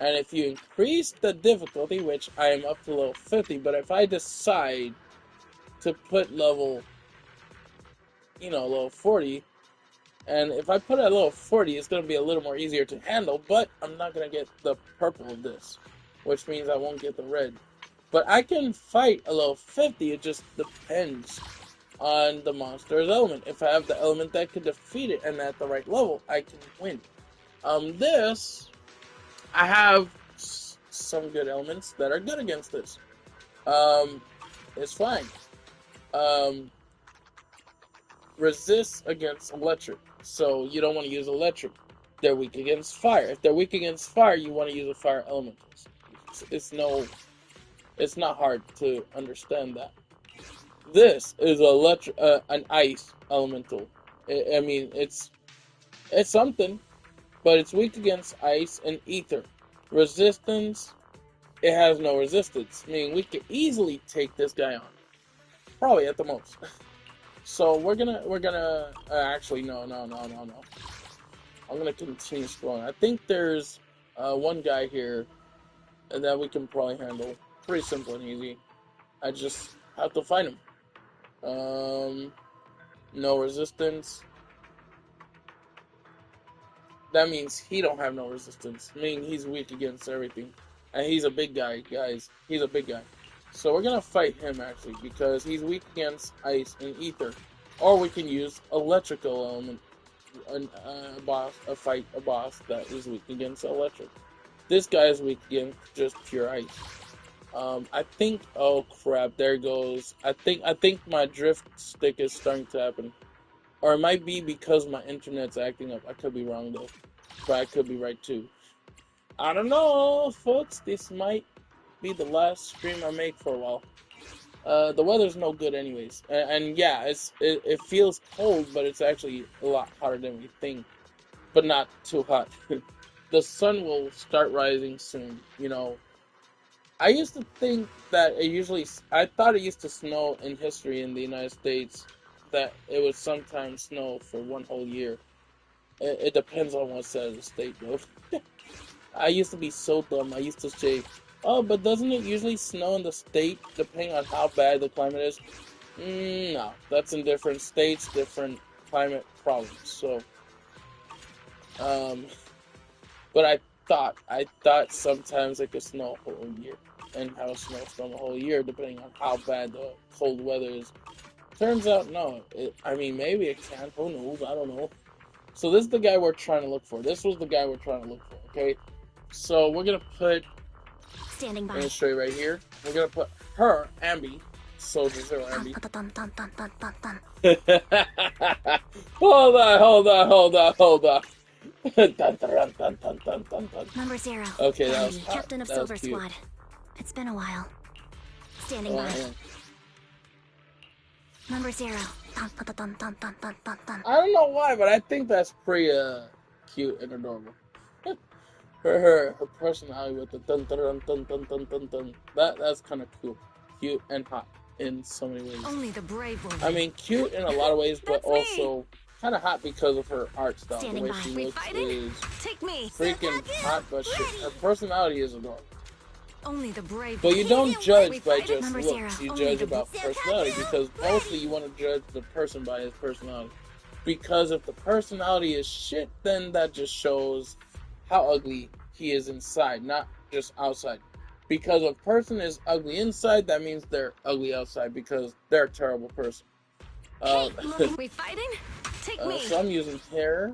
And if you increase the difficulty, which I am up to level 50, but if I decide to put level 40, and if I put it at level 40, it's going to be a little more easier to handle, but I'm not going to get the purple of this, which means I won't get the red. But I can fight a level 50, it just depends on the monster's element. If I have the element that can defeat it and at the right level, I can win. I have some good elements that are good against this. It's fine. Resists against electric, so you don't want to use electric. They're weak against fire. If they're weak against fire, you want to use a fire element. It's not hard to understand that. This is an ice elemental. I mean, it's something, but it's weak against ice and ether. Resistance, it has no resistance. I mean, we could easily take this guy on, probably at the most. So we're gonna actually no. I'm gonna continue scrolling. I think there's one guy here that we can probably handle. Pretty simple and easy. I just have to find him. No resistance. That means he don't have no resistance. I mean, he's weak against everything. And he's a big guy, guys. He's a big guy. So we're going to fight him, actually, because he's weak against ice and ether. Or we can use electrical element. Fight a boss that is weak against electric. This guy is weak against just pure ice. I think, oh crap, there goes. I think my drift stick is starting to happen. Or it might be because my internet's acting up. I could be wrong though. But I could be right too. I don't know, folks. This might be the last stream I make for a while. The weather's no good anyways. And yeah, it feels cold, but it's actually a lot hotter than we think. But not too hot. The sun will start rising soon, you know. I used to think that I thought it used to snow in history in the United States, that it would sometimes snow for one whole year. It depends on what side of the state, though. I used to be so dumb. I used to say, oh, but doesn't it usually snow in the state depending on how bad the climate is? No, that's in different states, different climate problems. So, but I thought sometimes it could snow a whole year and have a snowstorm a whole year depending on how bad the cold weather is. Turns out, no. I mean, maybe it can. Who knows? I don't know. So this is the guy we're trying to look for. This was the guy we're trying to look for, okay? So we're going to put... Standing by. I'm going to show you right here. We're going to put her, Ambi. Soldier Zero Ambi. Hold on. Number 0. Okay, that was hot. Captain of That was Silver cute. Squad. It's been a while. Standing by. Yeah. Number 0. I don't know why, but I think that's pretty cute and adorable. her personality with the dun dun dun dun dun dun dun. That's kind of cool, cute and hot in so many ways. Only the brave will. I mean, cute in a lot of ways, but also kind of hot because of her art style. Standing the way by. she We looks fighting? is Take me. freaking hot, but her personality is adorable. Only the brave. But you don't judge by fighting? just Number looks. 0. You Only judge the about personality because mostly you want to judge the person by his personality. Because if the personality is shit, then that just shows how ugly he is inside, not just outside. Because if a person is ugly inside, that means they're ugly outside because they're a terrible person. We fighting? Take me. So I'm using her,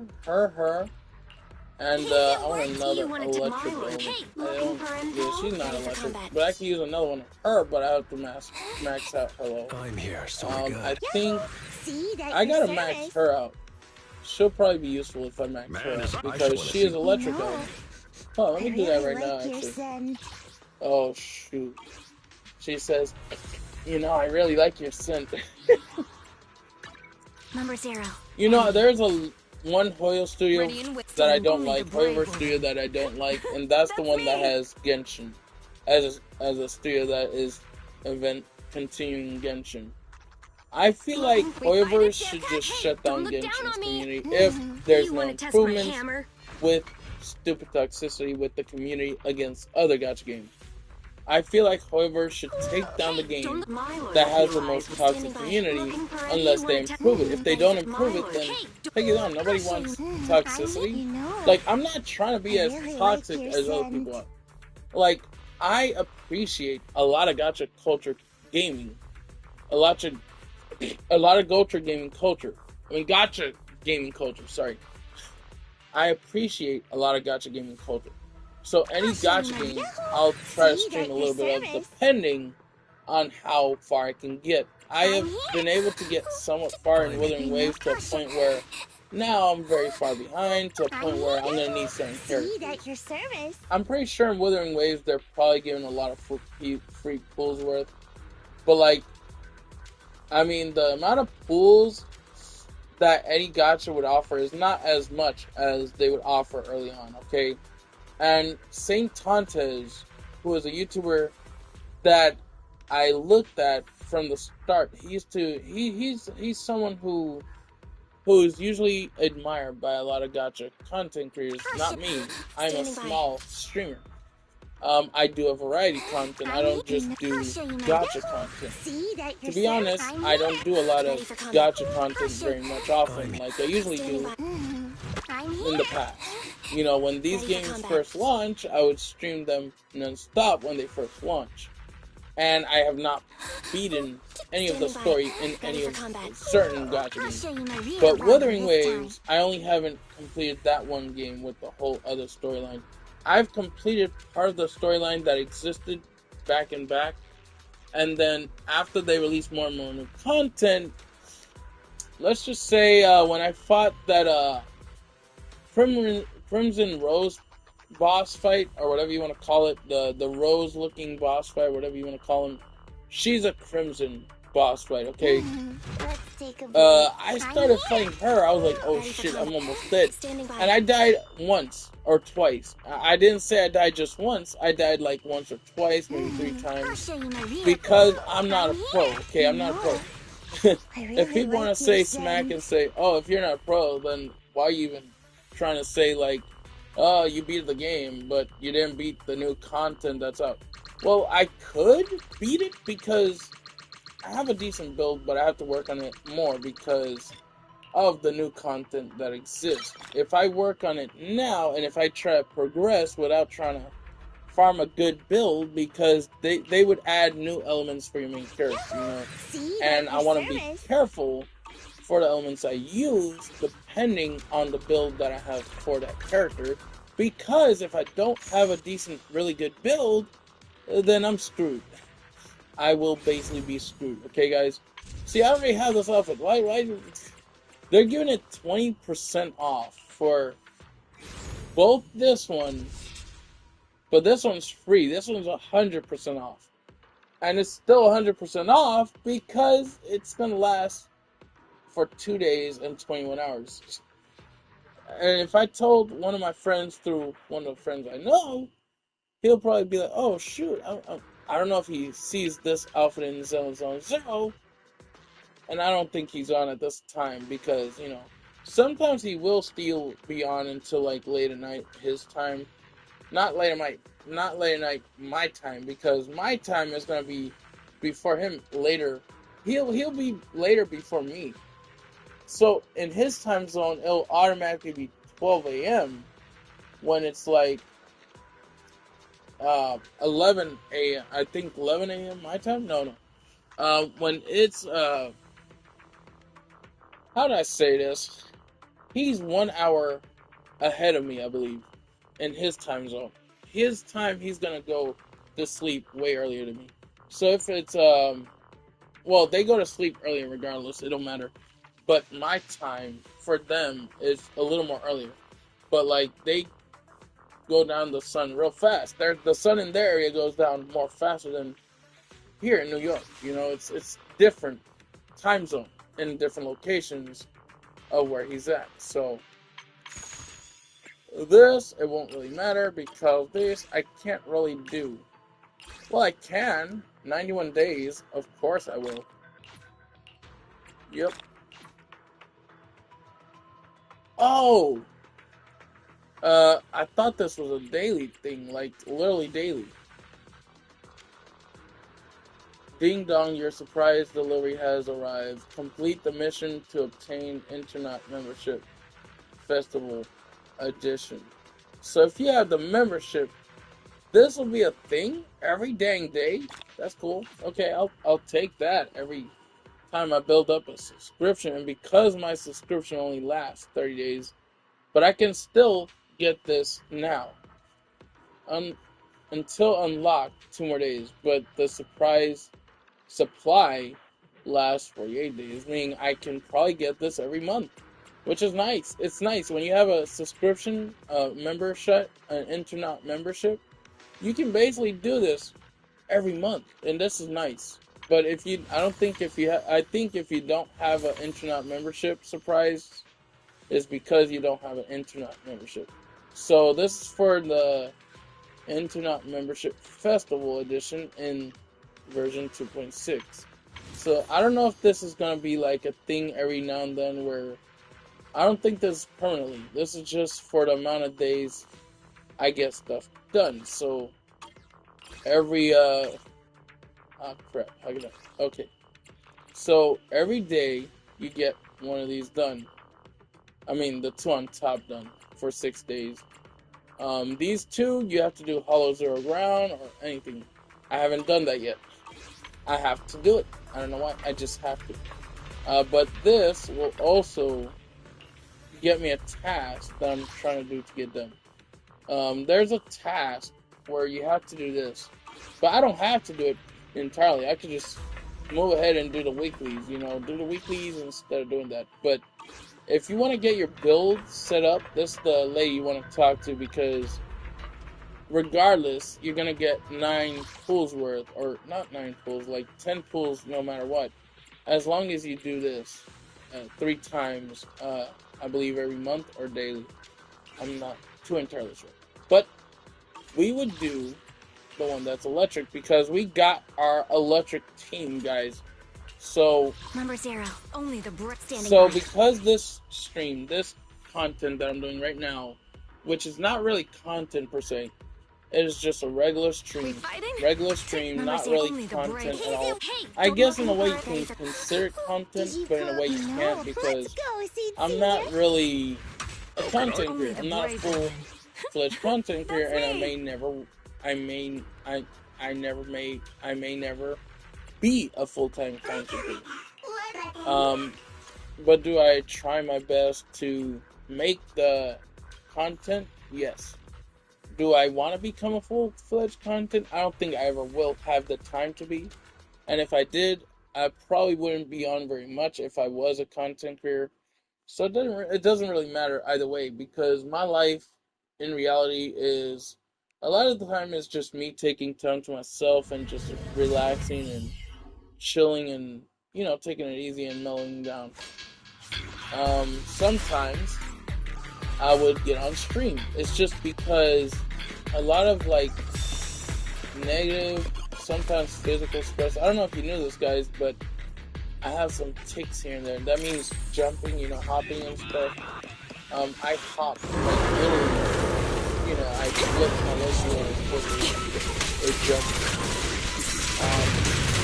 and I want another You wanted to electric borrow it. element. Hey, I don't, yeah, she's not Ready for electric, combat. but I can use another one of her, but I have to max out her level. I'm here, so good. I think See that I you're gotta serious. max her out. she'll probably be useful if I max her out because she is electrical. Oh, let I me do that really right now, like your actually. scent. Oh, shoot. She says, I really like your scent. Number 0. There's one Hoyo studio Ready and wait. that I don't Only the like, Hoyoverse brave will studio win. that I don't like, and that's the That's one that me. has Genshin as a studio that is event continuing Genshin. I feel like We fighting? Hoyoverse should just Hey, shut don't down look down Genshin's on me. community if there's You no want to test my improvements hammer? with stupid toxicity with the community against other gacha games. I feel like Hoyoverse should take down the Hey, don't game look. Milo that will be has the live. most Standing toxic by. community Looking for any unless you they want to improve it. If they don't improve it, Milo. then Hey, take it down. Nobody wants toxicity. Like, I'm not trying to I be as really like toxic your as other scent. people are. Like, I appreciate a lot of gacha culture gaming. A lot of gacha gaming culture. Gacha gaming culture, sorry. I appreciate a lot of gacha gaming culture. So any gacha game, I'll try to See stream a at your little bit of, service. depending on how far I can get. I I'm have here. been able to get somewhat far in Wuthering Waves to a point where now I'm very far behind, to a I'm point where I'm here. going to need certain See at characters. your service. I'm pretty sure in Wuthering Waves they're probably giving a lot of free pools worth. But the amount of pools that any gacha would offer is not as much as they would offer early on, okay? And Saint Tantes, who is a YouTuber that I looked at from the start, he's someone who's usually admired by a lot of gacha content creators. Not me. I'm a Standing by. small streamer. I do a variety content. I I'm don't here. just I'll do show you my gacha devil. content. See that To your be service. honest, I'm I here. don't do a lot Ready of for combat. gacha content very much often like I usually Standing do by. I'm in the here. past. When these Ready for games combat. first launch, I would stream them non-stop when they first launch. And I have not beaten any of the Standing by. story in Ready any for of combat. certain gacha I'll games. show you my real But brother Wuthering this time. Waves, I only haven't completed that one game with the whole other storyline. I've completed part of the storyline that existed back and back, and then after they released more and more new content, let's just say when I fought that Crimson Rose boss fight, or whatever you want to call it, the rose looking boss fight, whatever you want to call him, she's a Crimson boss fight, okay? Let's take a break. I started fighting her. I was like, oh shit, I'm almost dead. Standing by. And I died once or twice. I didn't say I died just once. I died like once or twice, maybe 3 times. I'll show you my real. Because I'm not a I'm pro, here. okay? I'm not a pro. I If really people want like to your say smack scent. and say, oh, if you're not a pro, then why are you even trying to say, like, oh, you beat the game, but you didn't beat the new content that's out? Well, I could beat it because I have a decent build, but I have to work on it more because of the new content that exists. If I work on it now, and if I try to progress without trying to farm a good build, because they would add new elements for your main character, See and that I your want to be service. careful for the elements I use depending on the build that I have for that character, because if I don't have a decent, really good build, then I'm screwed. I will basically be screwed. Okay, guys? See, I already have this outfit. Why? They're giving it 20% off for both this one, but this one's free. This one's 100% off. And it's still 100% off because it's going to last for 2 days and 21 hours. And if I told one of my friends through one of the friends I know, he'll probably be like, oh, shoot, I don't know if he sees this outfit in Zenless on Zero, and I don't think he's on at this time because, sometimes he will still be on until like late at night his time. Not late at night my time, because my time is gonna be before him later. He'll be later before me. So in his time zone, it'll automatically be 12 a.m. when it's like 11 a.m. I think 11 a.m. my time. No. When it's how do I say this? He's 1 hour ahead of me, I believe, in his time zone. His time, he's gonna go to sleep way earlier than me. So if it's well, they go to sleep earlier regardless. It don't matter. but my time for them is a little more earlier. But like they go down the sun real fast. The sun in their area goes down more faster than here in New York. You know, it's different time zone in different locations of where he's at. So this it won't really matter because this I can't really do. Well, I can. 91 days, of course I will. Yep. Oh, I thought this was a daily thing, like literally daily. Ding dong, your surprise delivery has arrived. Complete the mission to obtain Internet membership. Festival edition. So if you have the membership, this will be a thing every dang day. That's cool. Okay, I'll take that every time I build up a subscription. And because my subscription only lasts 30 days, but I can still get this now. Until unlocked 2 more days. But the surprise supply lasts 48 days, meaning I can probably get this every month, which is nice. It's nice when you have a subscription membership, an internet membership. You can basically do this every month, and this is nice. But if you, I don't think if you, I think if you don't have an internet membership, surprise is because you don't have an internet membership. So this is for the internet membership festival edition in version 2.6. So I don't know if this is gonna be like a thing every now and then where I don't think this is permanently. This is just for the amount of days I get stuff done. So every crap, how can I? Okay. So every day you get one of these done. I mean the two on top done for 6 days. These two you have to do hollow zero ground or anything. I haven't done that yet. I have to do it. I don't know why. I just have to. But this will also get me a task that I'm trying to do to get done. There's a task where you have to do this, but I don't have to do it entirely. I could just move ahead and do the weeklies. You know, do the weeklies instead of doing that. But if you want to get your build set up, this is the lady you want to talk to because regardless, you're gonna get 9 pulls worth, or not 9 pulls, like 10 pulls no matter what, as long as you do this 3 times, I believe every month or daily. I'm not too entirely sure, but we would do the one that's electric because we got our electric team, guys. So Number 0. Only the brave. Standing so by. because this stream, this content that I'm doing right now, which is not really content per se, it is just a regular stream. Regular stream, not really content at all. I guess in a way you can consider it content, but in a way you can't because I'm not really a content creator. I'm not a full-fledged content creator, and I may never be a full-time content creator. But do I try my best to make the content? Yes. Do I want to become a full-fledged content? I don't think I ever will have the time to be. And if I did, I probably wouldn't be on very much if I was a content creator. So it doesn't really matter either way because my life in reality is a lot of the time is just me taking time to myself and just relaxing and chilling and taking it easy and mellowing down. Sometimes I would get on stream. It's just because a lot of like negative, sometimes physical stress. I don't know if you knew this, guys, but I have some tics here and there. That means jumping, hopping and stuff. I hop like literally, I flip my legs really quickly or jump.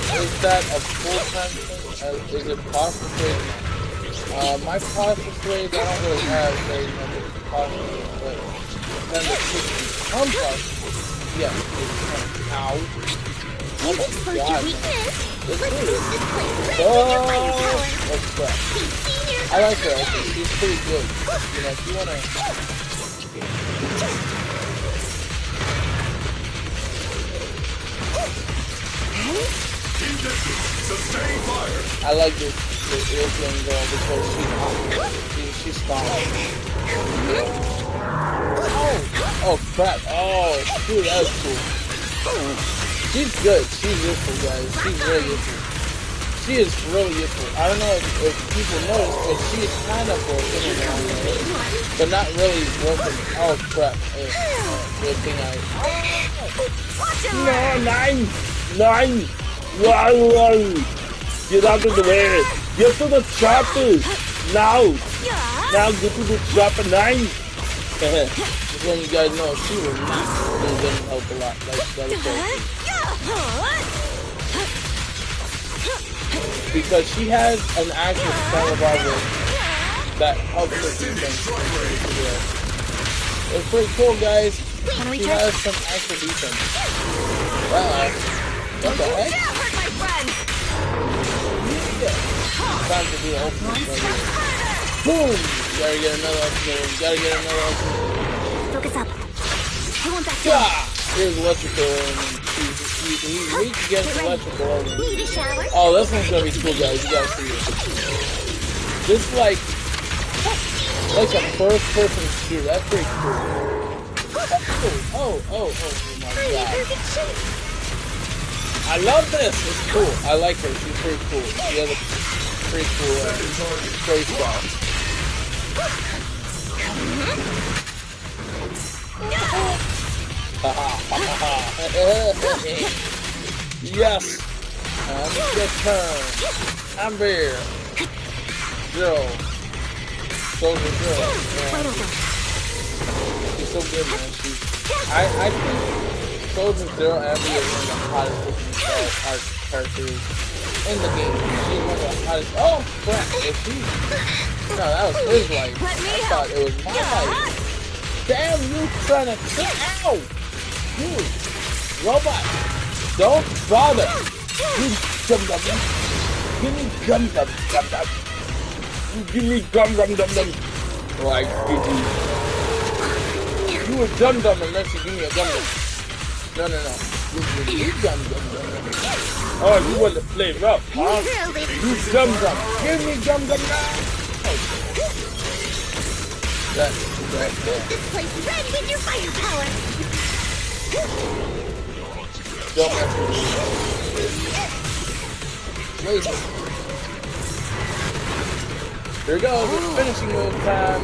Is that a full-time thing? Is it possible? My process rate, I don't really have very many process, but then the chicken become process, yeah, ow. Oh my god, this is oh crap. I like her, okay, she's pretty good. If you wanna I like this young girl because she's hot. She's strong. Oh crap! Oh, dude, that's cool. She's good. She's useful, guys. She's really useful. She is really useful. I don't know if people notice, but she is kind of broken in her own way, but not really broken. Oh crap! Good thing No, nine! Wow! Get out of the way! Get to the chopper! Now! Now get to the chopper, 9! Just letting you guys know, she was not really getting help a lot. That was so because she has an active style of armor that helps her defense. It's pretty cool, guys. She has some actual defense. What the heck? Yeah. Time to do the ultimate. Boom! Gotta get another ultimate. Focus up. I want that Yeah! Here's electrical, and he's weak against electrical. Need a shower? Oh, this one's gonna be cool, guys. You gotta see it. This is like a first-person shooter. That's pretty cool. Oh my god. I love this. It's cool. I like her. She's pretty cool. She has a pretty cool play style. Yes. It's your turn. I'm here. Girl. Soldier girl. She's so good, man. I think Soldier Girl Abby is one of the hottest looking characters in the game. She's one of the hottest. Oh crap! No, that was his life. I thought it was my life. Damn, you trying to kill? Ow! You robot! Don't bother! You Give me gum. Give me gum. Like, you were dumb unless you give me a gum. No. You give me gum. Oh, you want to play rough, huh? You gum. Give me gum now. That. This place red with your firepower. Don't mess with me. Wait. Here we go. It's finishing move time.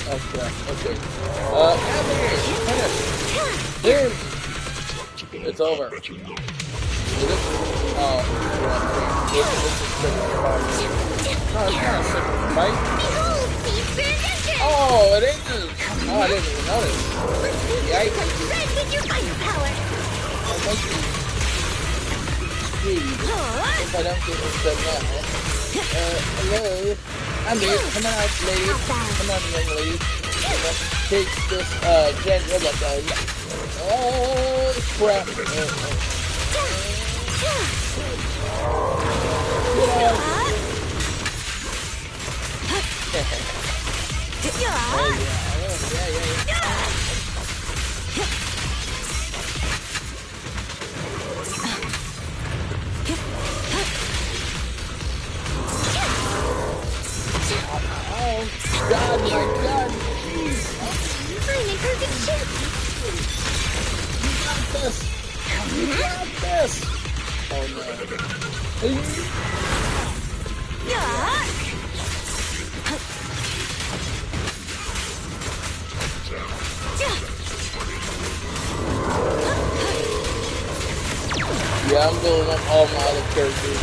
Okay. Finish. It's over. Is it? Oh. This is no, it's not a simple fight. Oh, it is. Oh, I didn't even notice. Yikes. Red with your firepower. If I don't get this done now. Hello. I'm here. Come on out, lady. Come on, young lady. Let's take this, giant robot down. Oh, crap. God, my God. I'm in perfect shape. You got this. Oh, no. Yeah, I'm building up all my other characters.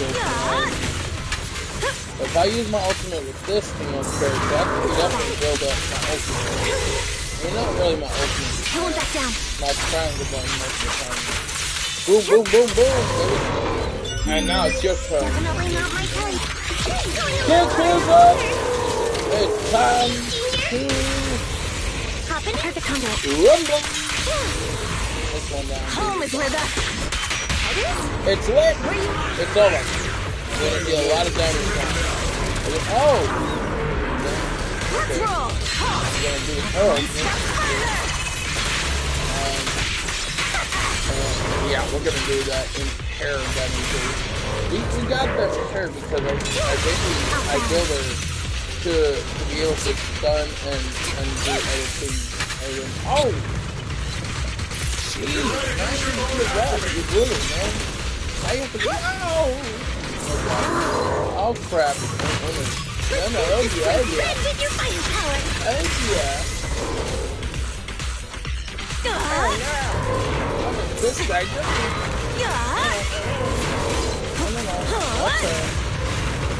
If I use my ultimate with this character, I can definitely build up my ultimate. Well, not really my ultimate. Pulling back down. My triangle button most of the time. Boom, boom, boom, boom, baby. And now it's your turn. Definitely not my type. Get closer! It's time to Hop in perfect conduit. rumble. This one down. Home is where the It's lit. It's over. We're gonna deal a lot of damage now. Oh! let's roll. We're gonna do her. Yeah, we're gonna do that in hair damage. We got them prepared because I built her to be able to stun and do other things. Oh, jeez, man, you do that. You really, man. Now you have to go. Oh, crap. No, oh yeah. With your firepower. Oh yeah. Oh no. This guy just... No. Okay.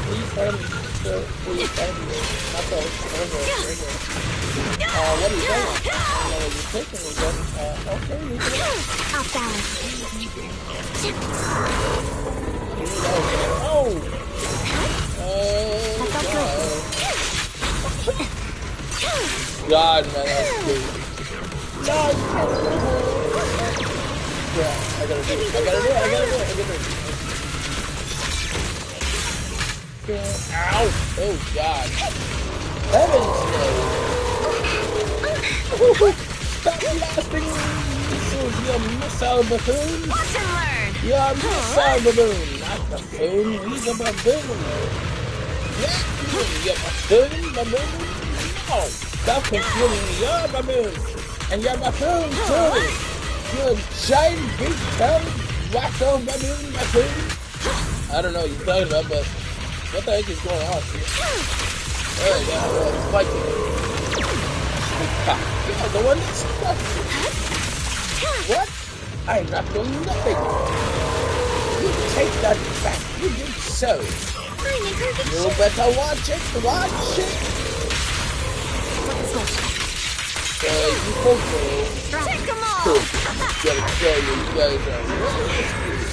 Please hurt me. Please hurt me. Not those. What are you doing? I don't know what you're taking me, but okay, you can... Off balance. Oh! God, man, that's good. No, you can't. Yeah, I gotta do it. Ow! Oh, God. Heavens no! Stop blasting me! You missile buffoon! Watch and learn! You're a missile baboon! Not buffoon, he's a baboon! Yeah, you're baboon! No! Stop confusing me! You're a baboon! And you're a buffoon too! You're a giant, big tailed, wacko baboon! I don't know what you're talking about, but what the heck is going on here? Oh, yeah, fighting. You're the one that's fighting. What? I'm not doing nothing. You take that back. You did so. You better watch it. You folks Take them all! gotta tell you, you guys are really screwed.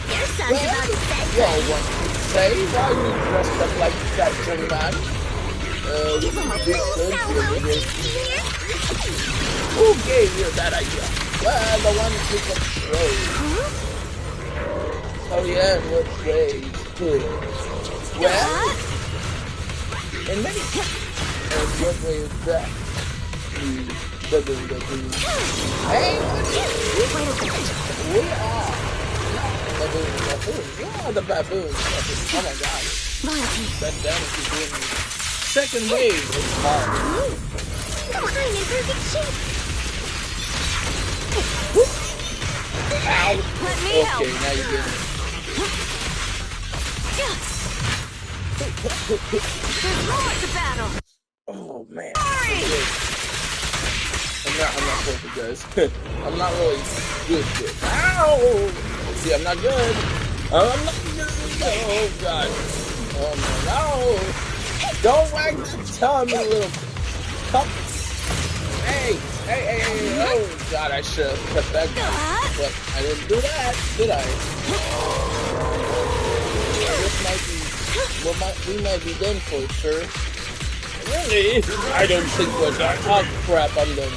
Your son's about to say Well, what you say? Why are you dressed up like that, young man? Give him a full salute, here! Who gave you that idea? Well, the one who controls. Oh yeah, in what way? Well, in many cases. And what way is that? Baboon. Hey, we are baboon. You are the baboon. Oh my God. That down if you're doing the second wave. It's hard. I'm in perfect shape. Ow. Let me help. Okay, now you get it. There's more to battle. Oh man. Hurry! I'm not perfect, guys. I'm not really good. Ow! See, I'm not good. I'm not good. Oh God. Oh no. Don't wag that tongue, you little cup. Hey. Oh God, I should have kept that going. But I didn't do that, did I? This might be we might be done for, sir. Really? I don't think we're done. Oh crap, I'm done.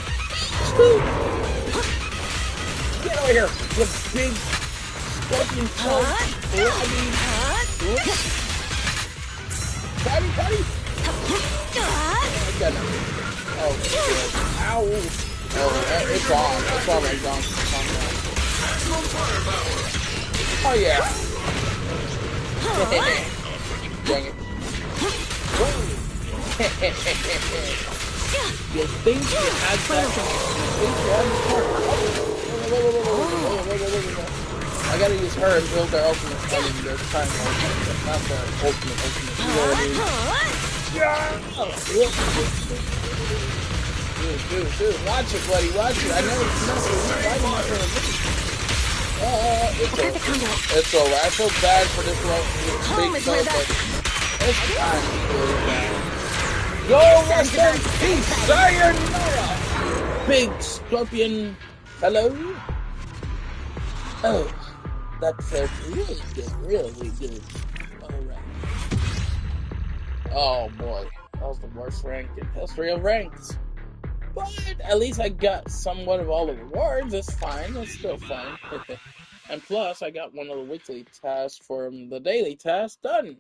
Get over here, you big scorpion toe. Patty. I got it. Oh, shit. Ow. Oh, it's on right now. Oh, yeah. Dang it. You think you had that? I gotta use her and build their ultimate fighting this time. Not the ultimate. You know what I mean? Dude, watch it, buddy, watch it. I know it's nothing. It's over. I feel bad for this big fella, but it's fine. Go rest in peace, sayonara, big scorpion fellow. Oh, that felt really good. Alright. Oh boy, that was the worst rank in history of ranks. But at least I got somewhat of all the rewards. It's fine. It's still fine. And plus, I got one of the weekly tasks from the daily task done.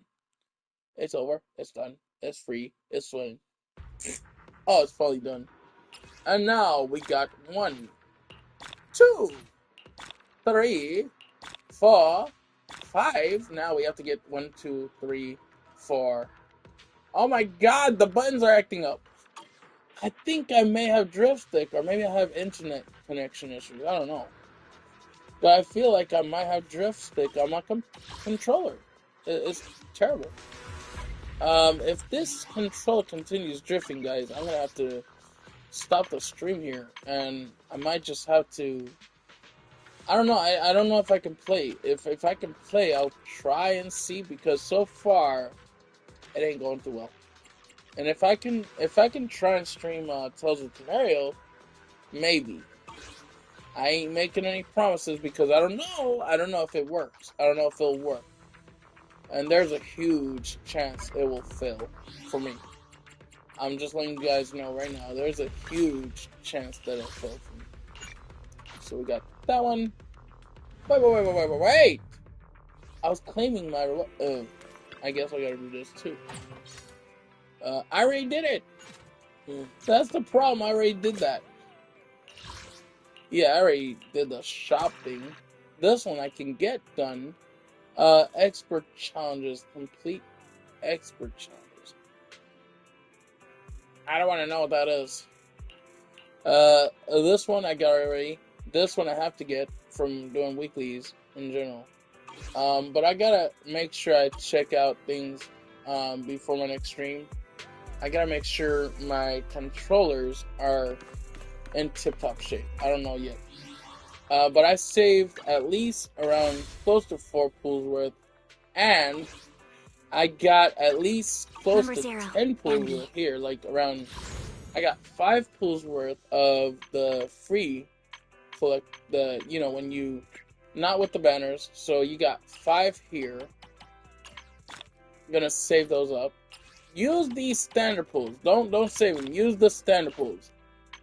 It's over. It's done. It's free. It's swing. Oh, it's fully done. And now we got 1, 2, 3, 4, 5. Now we have to get 1, 2, 3, 4. Oh my god, the buttons are acting up. I think I may have drift stick, or maybe I have internet connection issues. I don't know. But I feel like I might have drift stick on my controller. It's terrible. If this controller continues drifting, guys, I'm gonna have to stop the stream here, and I might just have to. I don't know. I don't know if I can play. If I can play, I'll try and see, because so far it ain't going too well. And if I can try and stream Tales of Canario, maybe. I ain't making any promises because I don't know. I don't know if it works. I don't know if it'll work. And there's a huge chance it will fail for me. I'm just letting you guys know right now. There's a huge chance that it'll fail for me. So we got that one. Wait! I was claiming my. I guess I gotta do this too. I already did it. That's the problem. I already did that. Yeah, I already did the shopping. This one I can get done. Expert challenges. Complete expert challenges. I don't want to know what that is. This one I got already. This one I have to get from doing weeklies in general. But I gotta make sure I check out things before my next stream. I gotta make sure my controllers are in tip-top shape. I don't know yet. But I saved at least around close to 4 pools worth, and I got at least close Number to 0, 10 pools Envy. worth here, like around. I got 5 pools worth of the free, for like the, when you, not with the banners. So you got 5 here. I'm gonna save those up. Use these standard pools. Don't save them. Use the standard pools.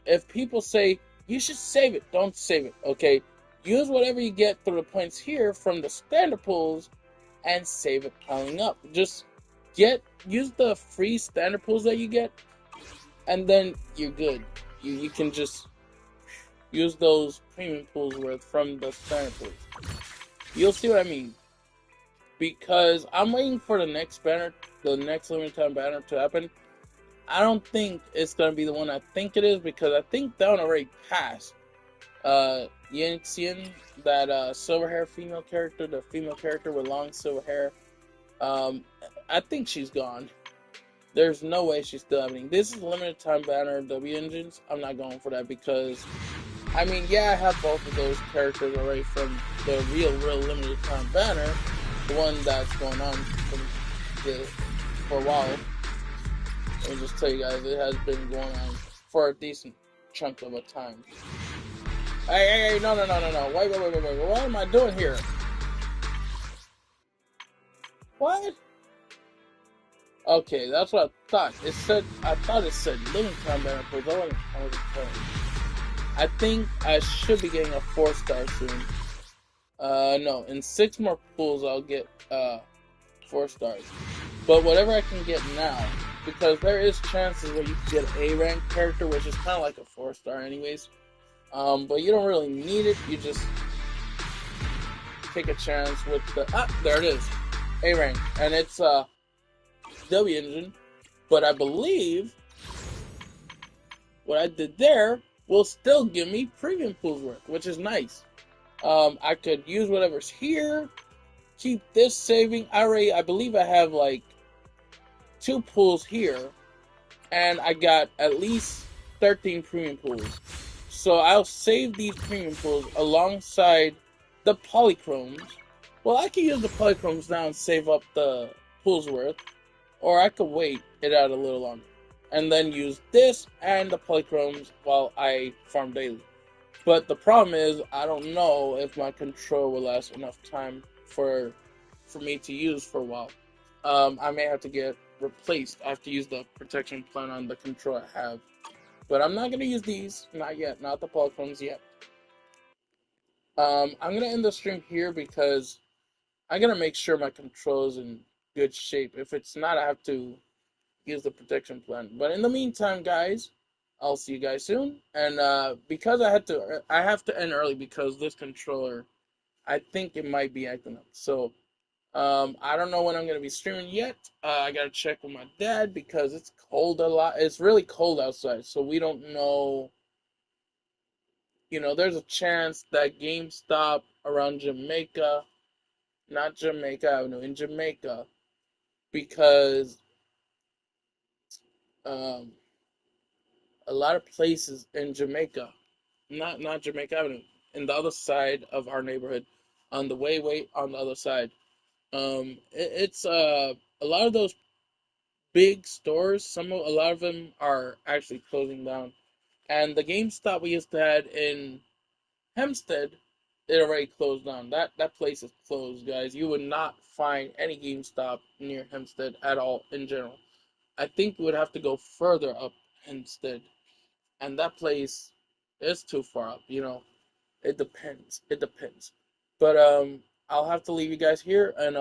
If people say you should save it, don't save it. Okay, use whatever you get through the points here from the standard pools, and save it piling up. Just use the free standard pools that you get, and then you're good. You can just use those premium pools worth from the standard pools. You'll see what I mean. Because I'm waiting for the next banner, the next limited time banner to happen. I don't think it's gonna be the one I think it is, because I think that one already passed. Yen, that silver hair female character, the female character with long silver hair. I think she's gone. There's no way she's still happening. This is limited time banner W engines. I'm not going for that because, I mean, yeah, I have both of those characters already from the real limited time banner, the one that's going on for a while. Let me just tell you guys, it has been going on for a decent chunk of a time. Hey, no. Wait. What am I doing here? What? Okay, that's what I thought. I thought it said living time banner pools. I wasn't playing. I think I should be getting a 4-star soon. No, in 6 more pools I'll get 4 stars. But whatever I can get now, because there is chances where you can get an A rank character, which is kind of like a 4-star anyways. But you don't really need it. You just take a chance with the there it is, A rank, and it's W engine. But I believe what I did there will still give me premium pools worth, which is nice. I could use whatever's here, keep this saving. I believe I have like 2 pools here, and I got at least 13 premium pools. So I'll save these premium pools alongside the polychromes. Well, I can use the polychromes now and save up the pools worth, or I could wait it out a little longer and then use this and the polychromes while I farm daily. But the problem is, I don't know if my controller will last enough time for me to use for a while. I may have to get replaced. I have to use the protection plan on the controller I have. But I'm not going to use these. Not yet. Not the polychromes yet. I'm going to end the stream here because I got to make sure my controller's in good shape. If it's not, I have to use the protection plan. But in the meantime, guys, I'll see you guys soon. And because I have to end early because this controller, I think it might be acting up. So I don't know when I'm gonna be streaming yet. I gotta check with my dad because it's cold a lot. It's really cold outside, so we don't know. There's a chance that GameStop around Jamaica, not Jamaica Avenue, in Jamaica, because um, a lot of places in Jamaica, not Jamaica Avenue, in the other side of our neighborhood, on the way on the other side. It's a lot of those big stores. A lot of them are actually closing down, and the GameStop we used to have in Hempstead, it already closed down. That place is closed, guys. You would not find any GameStop near Hempstead at all in general. I think we would have to go further up Hempstead, and that place is too far up. It depends. It depends. But I'll have to leave you guys here, and